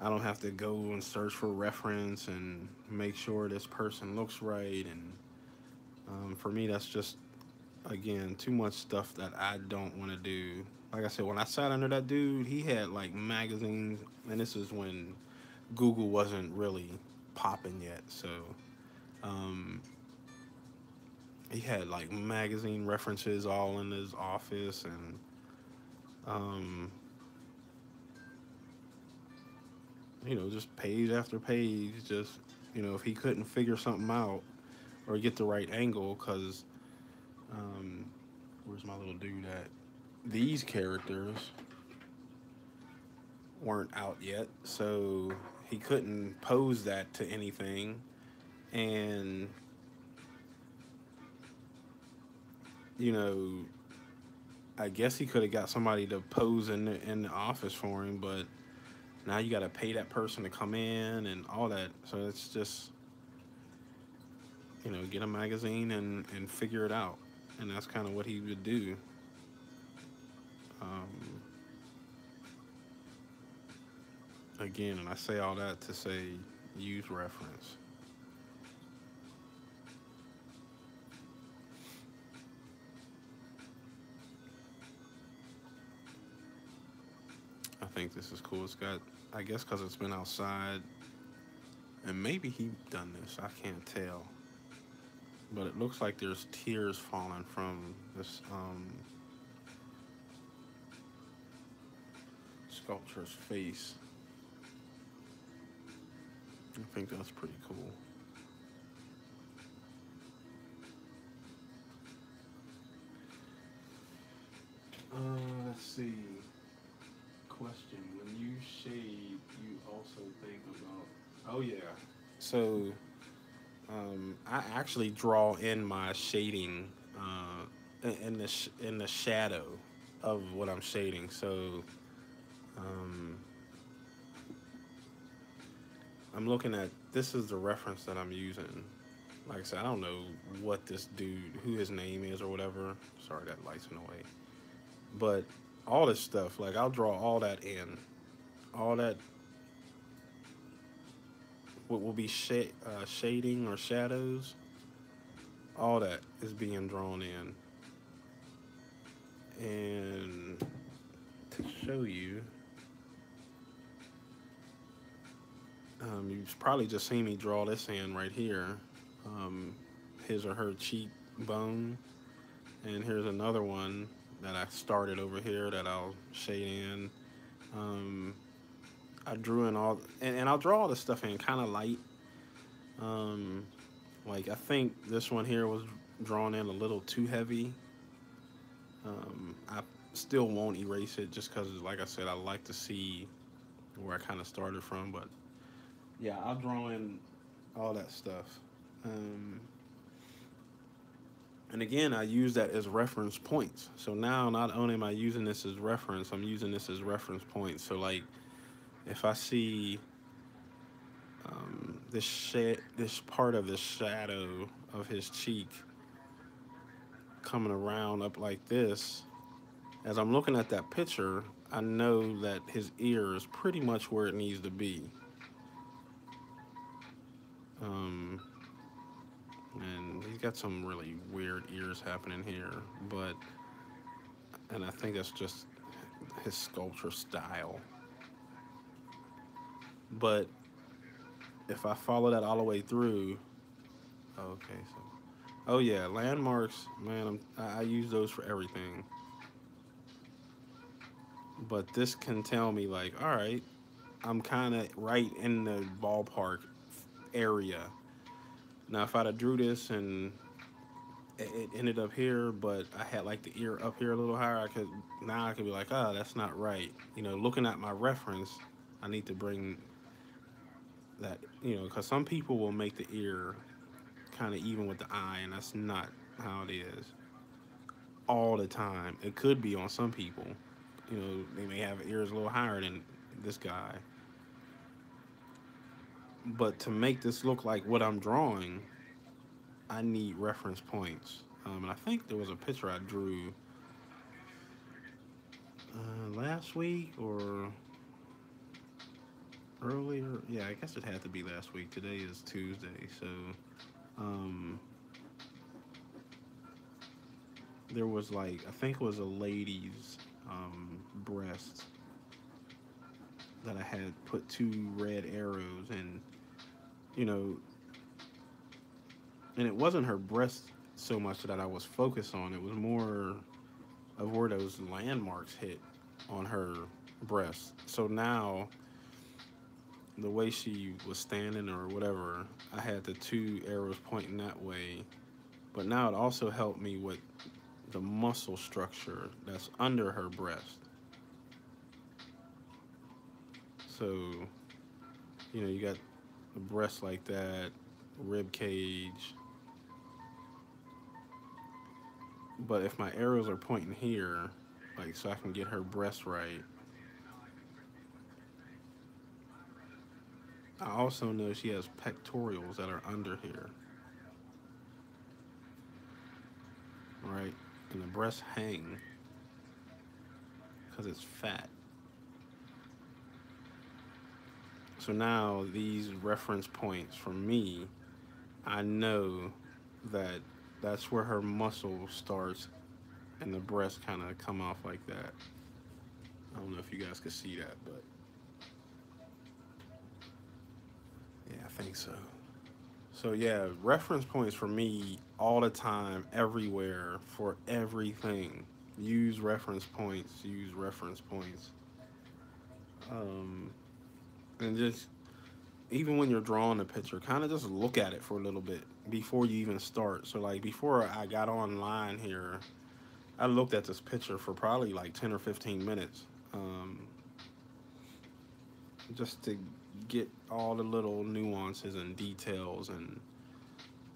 I don't have to go and search for reference and make sure this person looks right. And for me, that's just, again, too much stuff that I don't want to do. Like I said, when I sat under that dude, he had like magazines, and this is when Google wasn't really popping yet. So um, he had like magazine references all in his office, and um, just page after page. Just if he couldn't figure something out or get the right angle, because um, where's my little dude at? These characters weren't out yet, so he couldn't pose that to anything. And you know, I guess he could have got somebody to pose in the office for him, but now you got to pay that person to come in and all that. So it's just get a magazine and figure it out. And that's kind of what he would do. Um, Again, and I say all that to say use reference. I think this is cool. It's got, I guess, because it's been outside, and maybe he done this. I can't tell, but it looks like there's tears falling from this sculpture's face. I think that's pretty cool. Let's see. Question: when you shade, you also think about? Oh yeah. So I actually draw in my shading in the shadow of what I'm shading. So um, I'm looking at, this is the reference that I'm using. Like I said, I don't know what this dude, who his name is or whatever. Sorry, that light's in the way. But all this stuff, like I'll draw all that in. All that, what will be shading or shadows, all that is being drawn in. And to show you, you've probably just seen me draw this in right here, um, his or her cheek bone. And here's another one that I started over here that I'll shade in. Um, I drew in all, and I'll draw all this stuff in kind of light. Um, like I think this one here was drawn in a little too heavy. I still won't erase it just because, like I said, I like to see where I kind of started from. But yeah, I'll draw in all that stuff. Um, and again, I use that as reference points. So now, not only am I using this as reference, I'm using this as reference points. So like, if I see this part of the shadow of his cheek coming around up like this, as I'm looking at that picture, I know that his ear is pretty much where it needs to be. Um, and he's got some really weird ears happening here, but, and I think that's just his sculpture style. But if I follow that all the way through, okay, so, oh yeah, landmarks, man, I use those for everything. But this can tell me, like, all right, I'm kind of right in the ballpark area. Now, if I'd have drew this and it ended up here, but I had like the ear up here a little higher, I could be like, oh, that's not right. Looking at my reference, I need to bring that, because some people will make the ear kind of even with the eye, and that's not how it is all the time. It could be on some people. They may have ears a little higher than this guy. But to make this look like what I'm drawing, I need reference points. And I think there was a picture I drew last week or earlier. Yeah, I guess it had to be last week. Today is Tuesday, so um, there was like, I think it was a lady's breast that I had put two red arrows, and you know, and it wasn't her breast so much that I was focused on. It was more of where those landmarks hit on her breast. So now, the way she was standing or whatever, I had the two arrows pointing that way. But now it also helped me with the muscle structure that's under her breast. So, you got the breast like that, rib cage. But if my arrows are pointing here, like so I can get her breast right, I also know she has pectorials that are under here. right? And the breasts hang because it's fat. So now these reference points for me, I know that that's where her muscle starts and the breast kind of come off like that. I don't know if you guys could see that, but yeah, I think so. So yeah, reference points for me all the time, everywhere, for everything. Use reference points. Use reference points. Um, and just even when you're drawing a picture, kind of just look at it for a little bit before you even start. So like before I got online here, I looked at this picture for probably like 10 or 15 minutes, just to get all the little nuances and details and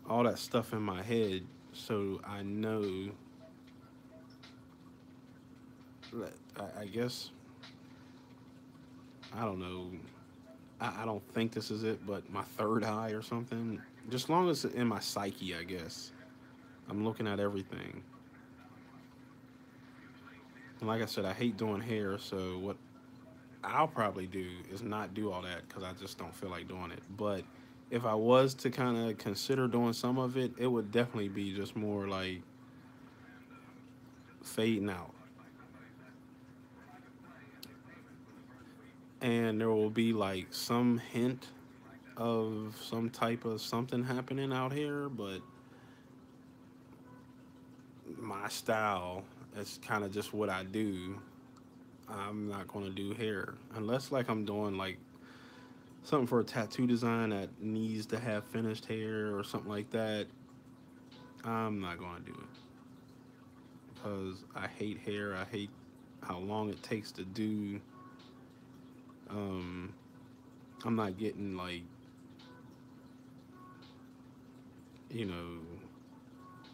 all that stuff in my head, so I know that I guess I don't know. I don't think this is it, but my third eye or something. Just long as it's in my psyche, I guess. I'm looking at everything. And like I said, I hate doing hair, so what I'll probably do is not do all that because I just don't feel like doing it. But if I was to kind of consider doing some of it, it would definitely be just more like fading out. And there will be like some hint of some type of something happening out here, but my style is kind of just what I do. I'm not going to do hair unless like I'm doing like something for a tattoo design that needs to have finished hair or something like that. I'm not going to do it because I hate hair. I hate how long it takes to do. Um, I'm not getting like, you know,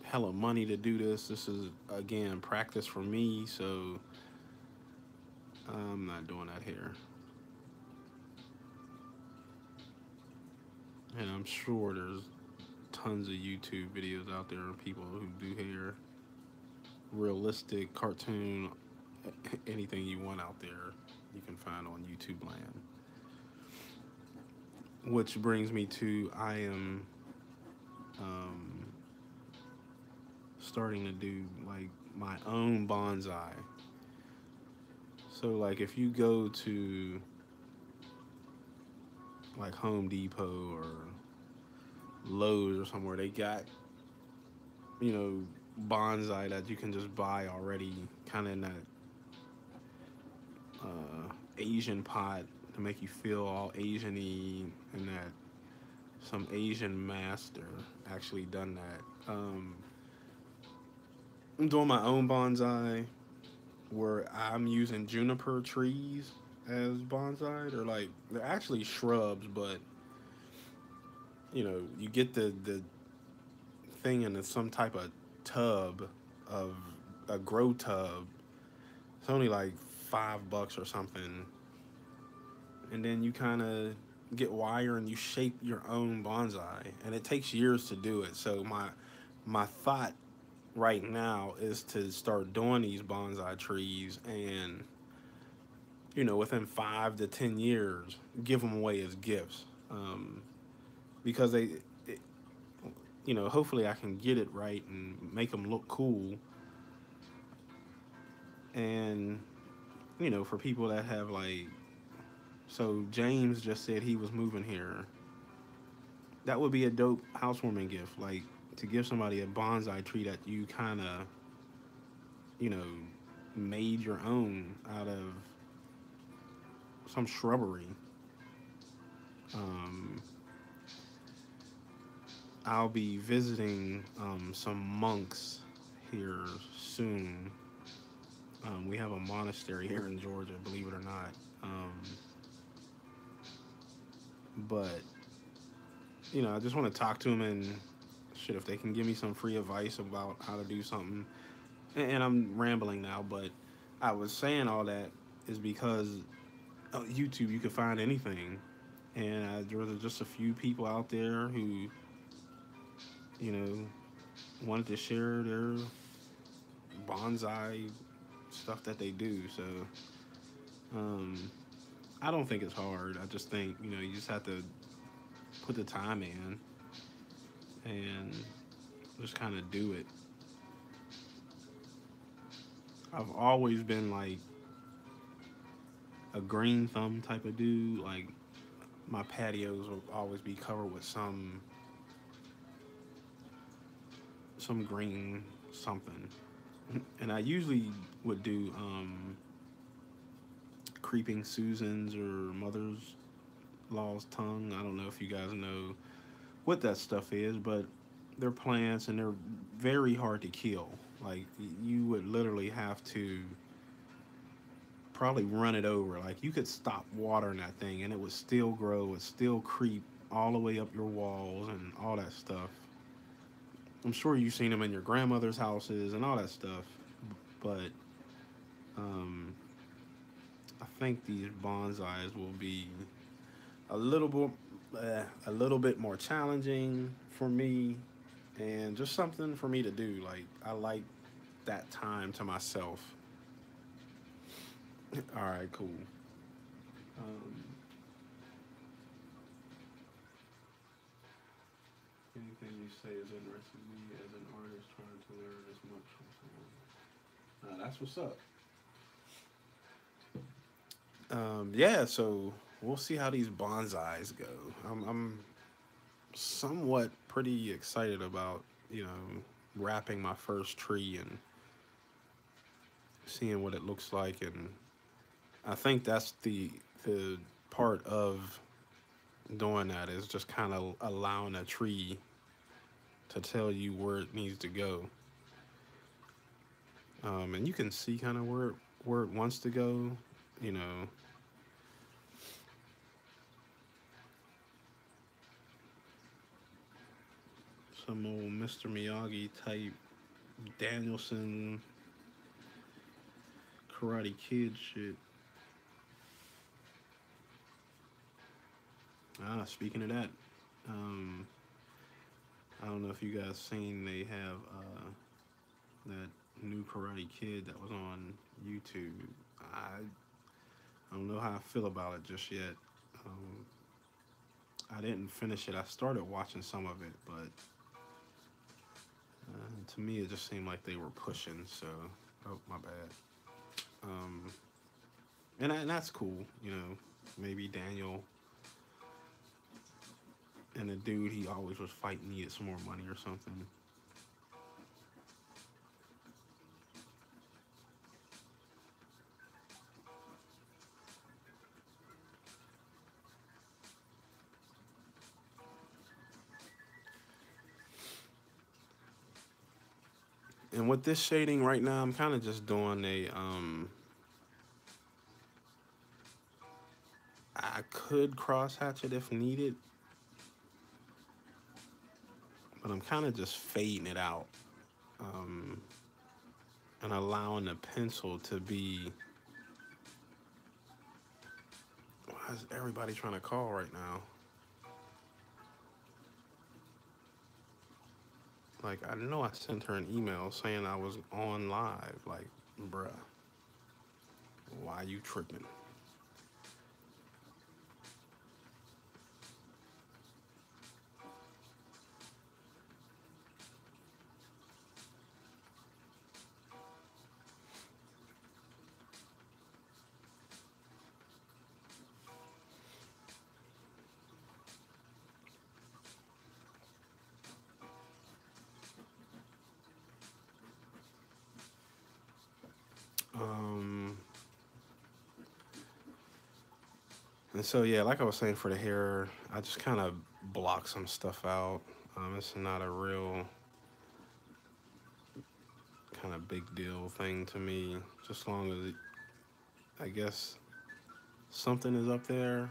hella money to do this. This is again practice for me, so I'm not doing that hair. And I'm sure there's tons of YouTube videos out there of people who do hair, realistic, cartoon, anything you want out there, you can find on YouTube land. Which brings me to I am um, starting to do like my own bonsai. So like if you go to like Home Depot or Lowe's or somewhere, they got, you know, bonsai that you can just buy already, kind of in that Asian pot to make you feel all Asian-y, and that some Asian master actually done that. I'm doing my own bonsai where I'm using juniper trees as bonsai. They're actually shrubs, but you know you get the thing in some type of tub of a grow tub. It's only like $5 or something, and then you kind of get wire and you shape your own bonsai, and it takes years to do it. So my thought right now is to start doing these bonsai trees, and you know within 5 to 10 years give them away as gifts, because it, you know, hopefully I can get it right and make them look cool, and you know, for people that have like, so James just said he was moving here. That would be a dope housewarming gift, like to give somebody a bonsai tree that you kind of, you know, made your own out of some shrubbery. Um, I'll be visiting some monks here soon. We have a monastery here in Georgia, believe it or not. But you know, I just want to talk to them and shit if they can give me some free advice about how to do something. And I'm rambling now, but I was saying all that is because on YouTube you can find anything, and there was just a few people out there who, you know, wanted to share their bonsai stuff that they do. So um, I don't think it's hard. I just think you just have to put the time in and just kind of do it. I've always been like a green thumb type of dude. Like my patios will always be covered with some green something. And I usually would do creeping Susans or mother's law's tongue. I don't know if you guys know what that stuff is, but they're plants and they're very hard to kill. Like you would literally have to probably run it over. Like you could stop watering that thing and it would still grow, it would still creep all the way up your walls and all that stuff. I'm sure you've seen them in your grandmother's houses and all that stuff, but um, I think these bonsais will be a little bit a little bit more challenging for me and just something for me to do. Like I like that time to myself. All right, cool. Um, Anything you say is interesting to me as an artist trying to learn as much from someone. That's what's up. Yeah, so we'll see how these bonsais go. I'm somewhat pretty excited about wrapping my first tree and seeing what it looks like, and I think that's the part of doing that is just kind of allowing a tree to tell you where it needs to go, and you can see kind of where it wants to go. You know, some old Mr. Miyagi type Danielson Karate Kid shit. Speaking of that, um, I don't know if you guys seen they have that new Karate Kid that was on YouTube. I don't know how I feel about it just yet. Um, I didn't finish it. I started watching some of it, but to me it just seemed like they were pushing. So, oh my bad. Um, and that's cool. Maybe Daniel and the dude he always was fighting needed some more money or something. And with this shading right now, I'm kind of just doing I could cross hatch it if needed, but I'm kind of just fading it out, um, and allowing the pencil to be. Why is everybody trying to call right now? Like, I know I sent her an email saying I was on live. Like, bruh, why you tripping? Um, and so, yeah, like I was saying for the hair, I just kind of block some stuff out. It's not a real kind of big deal thing to me. Just as long as I guess something is up there.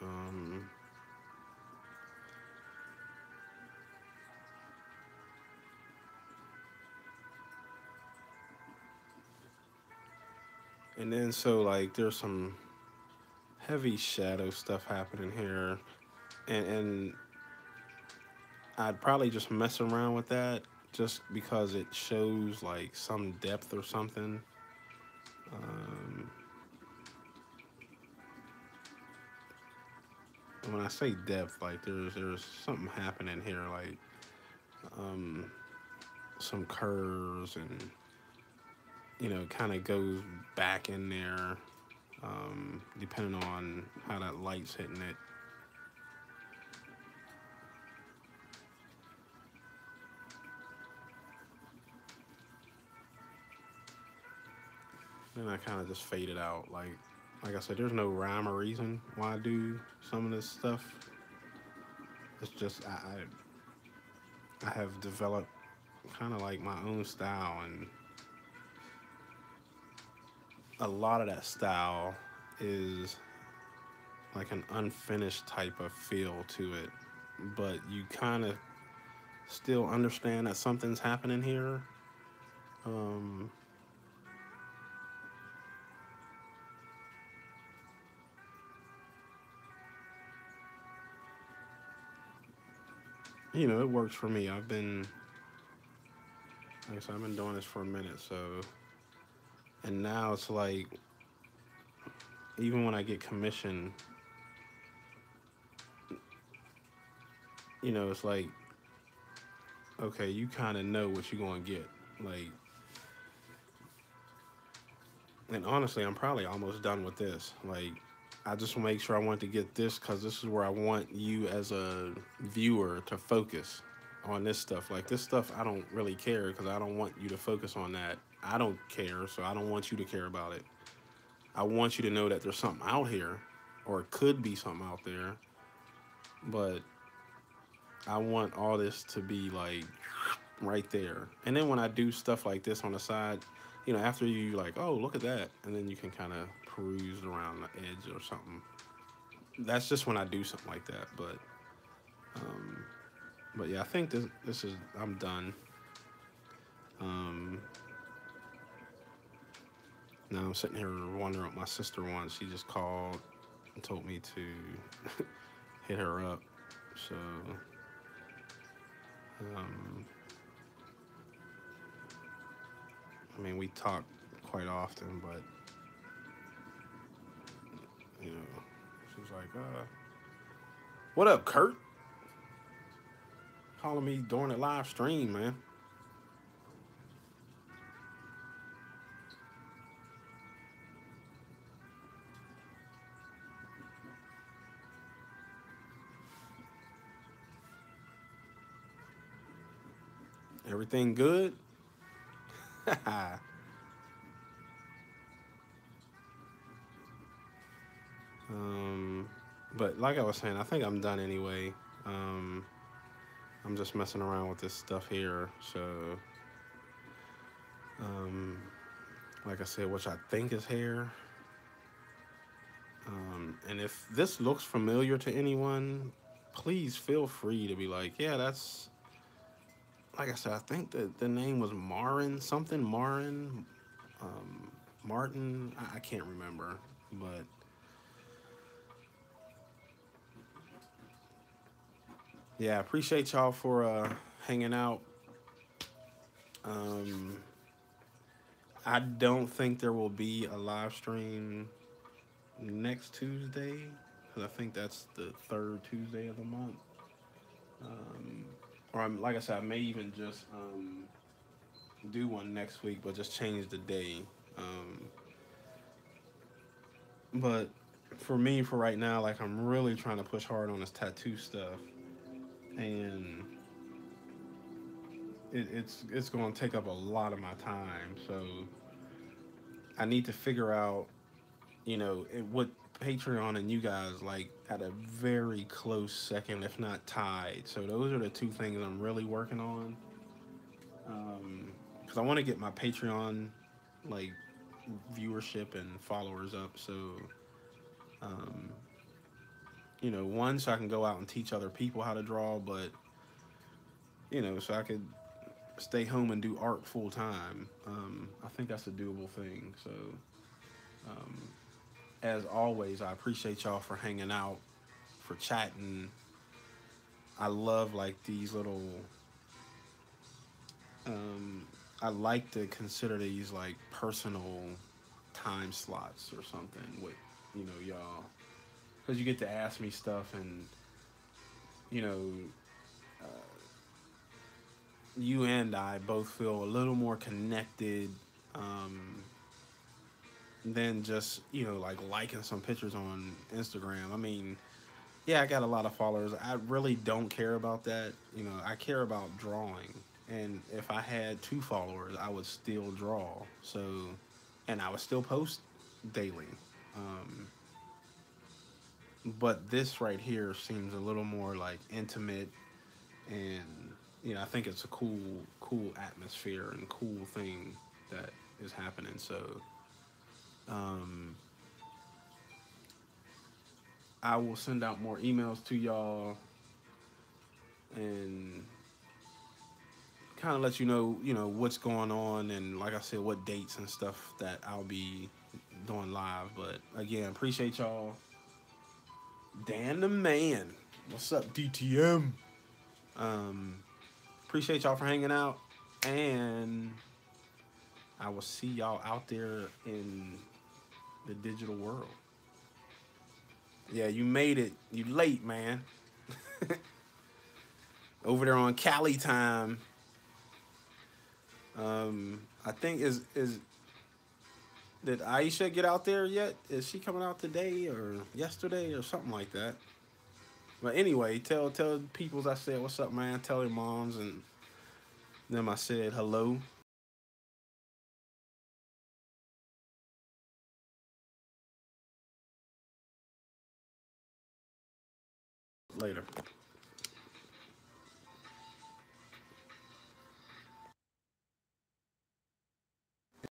Um, And then so like there's some heavy shadow stuff happening here, and I'd probably just mess around with that just because it shows like some depth or something. Um, and when I say depth, like there's something happening here, like um, some curves and kind of goes back in there, depending on how that light's hitting it. Then I kind of just fade it out. Like I said, there's no rhyme or reason why I do some of this stuff. It's just I have developed kind of like my own style, and a lot of that style is like an unfinished type of feel to it, but you kind of still understand that something's happening here. Um, it works for me. Like I said, I've been doing this for a minute, so, and now it's like, even when I get commissioned, it's like, okay, you kind of know what you're going to get. Like, and honestly, I'm probably almost done with this. Like, I just make sure I want to get this because this is where I want you as a viewer to focus on this stuff. Like, this stuff, I don't really care because I don't want you to focus on that. I don't care, so I don't want you to care about it. I want you to know that there's something out here, or it could be something out there, but I want all this to be like right there. And then when I do stuff like this on the side, after you like, oh, look at that, and then you can kind of peruse around the edge or something. That's just when I do something like that. Um, but yeah, I think this is I'm done. Um, Now I'm sitting here wondering what my sister wants. She just called and told me to hit her up. So, um, I mean, we talk quite often, but you know, she was like, "What up, Kurt? Calling me during the live stream, man." Everything good? um, but like I was saying, I think I'm done anyway. Um, I'm just messing around with this stuff here. So, um, like I said, which I think is hair. And if this looks familiar to anyone, please feel free to be like, yeah, that's, like I said, I think that the name was Marin, something Marin, Martin. I can't remember, but yeah, I appreciate y'all for hanging out. Um, I don't think there will be a live stream next Tuesday because I think that's the third Tuesday of the month. Um, or like I said, I may even just do one next week, but just change the day. Um, but for me, for right now, like I'm really trying to push hard on this tattoo stuff, and it's going to take up a lot of my time. So I need to figure out, what Patreon and you guys like at a very close second, if not tied. So those are the two things I'm really working on. Because I want to get my Patreon like viewership and followers up. So, um, one, so I can go out and teach other people how to draw, but so I could stay home and do art full time. I think that's a doable thing. So, As always, I appreciate y'all for hanging out, for chatting. I love like these little. Um, I like to consider these like personal time slots or something with y'all, because you get to ask me stuff, and you know you and I both feel a little more connected um, than just like liking some pictures on Instagram. I mean, yeah, I got a lot of followers. I really don't care about that. I care about drawing. And if I had 2 followers, I would still draw. So, and I would still post daily. Um, but this right here seems a little more like intimate, and I think it's a cool atmosphere and cool thing that is happening. So, um, I will send out more emails to y'all and kind of let what's going on, and like I said, what dates and stuff that I'll be doing live. But again, appreciate y'all. Dan the man, what's up, DTM? Um, appreciate y'all for hanging out, and I will see y'all out there in the digital world. Yeah, you made it. You late, man. Over there on Cali time. I think is did Aisha get out there yet? Is she coming out today or yesterday or something like that? But anyway, tell peoples I said what's up, man. Tell their moms and them I said hello. Later.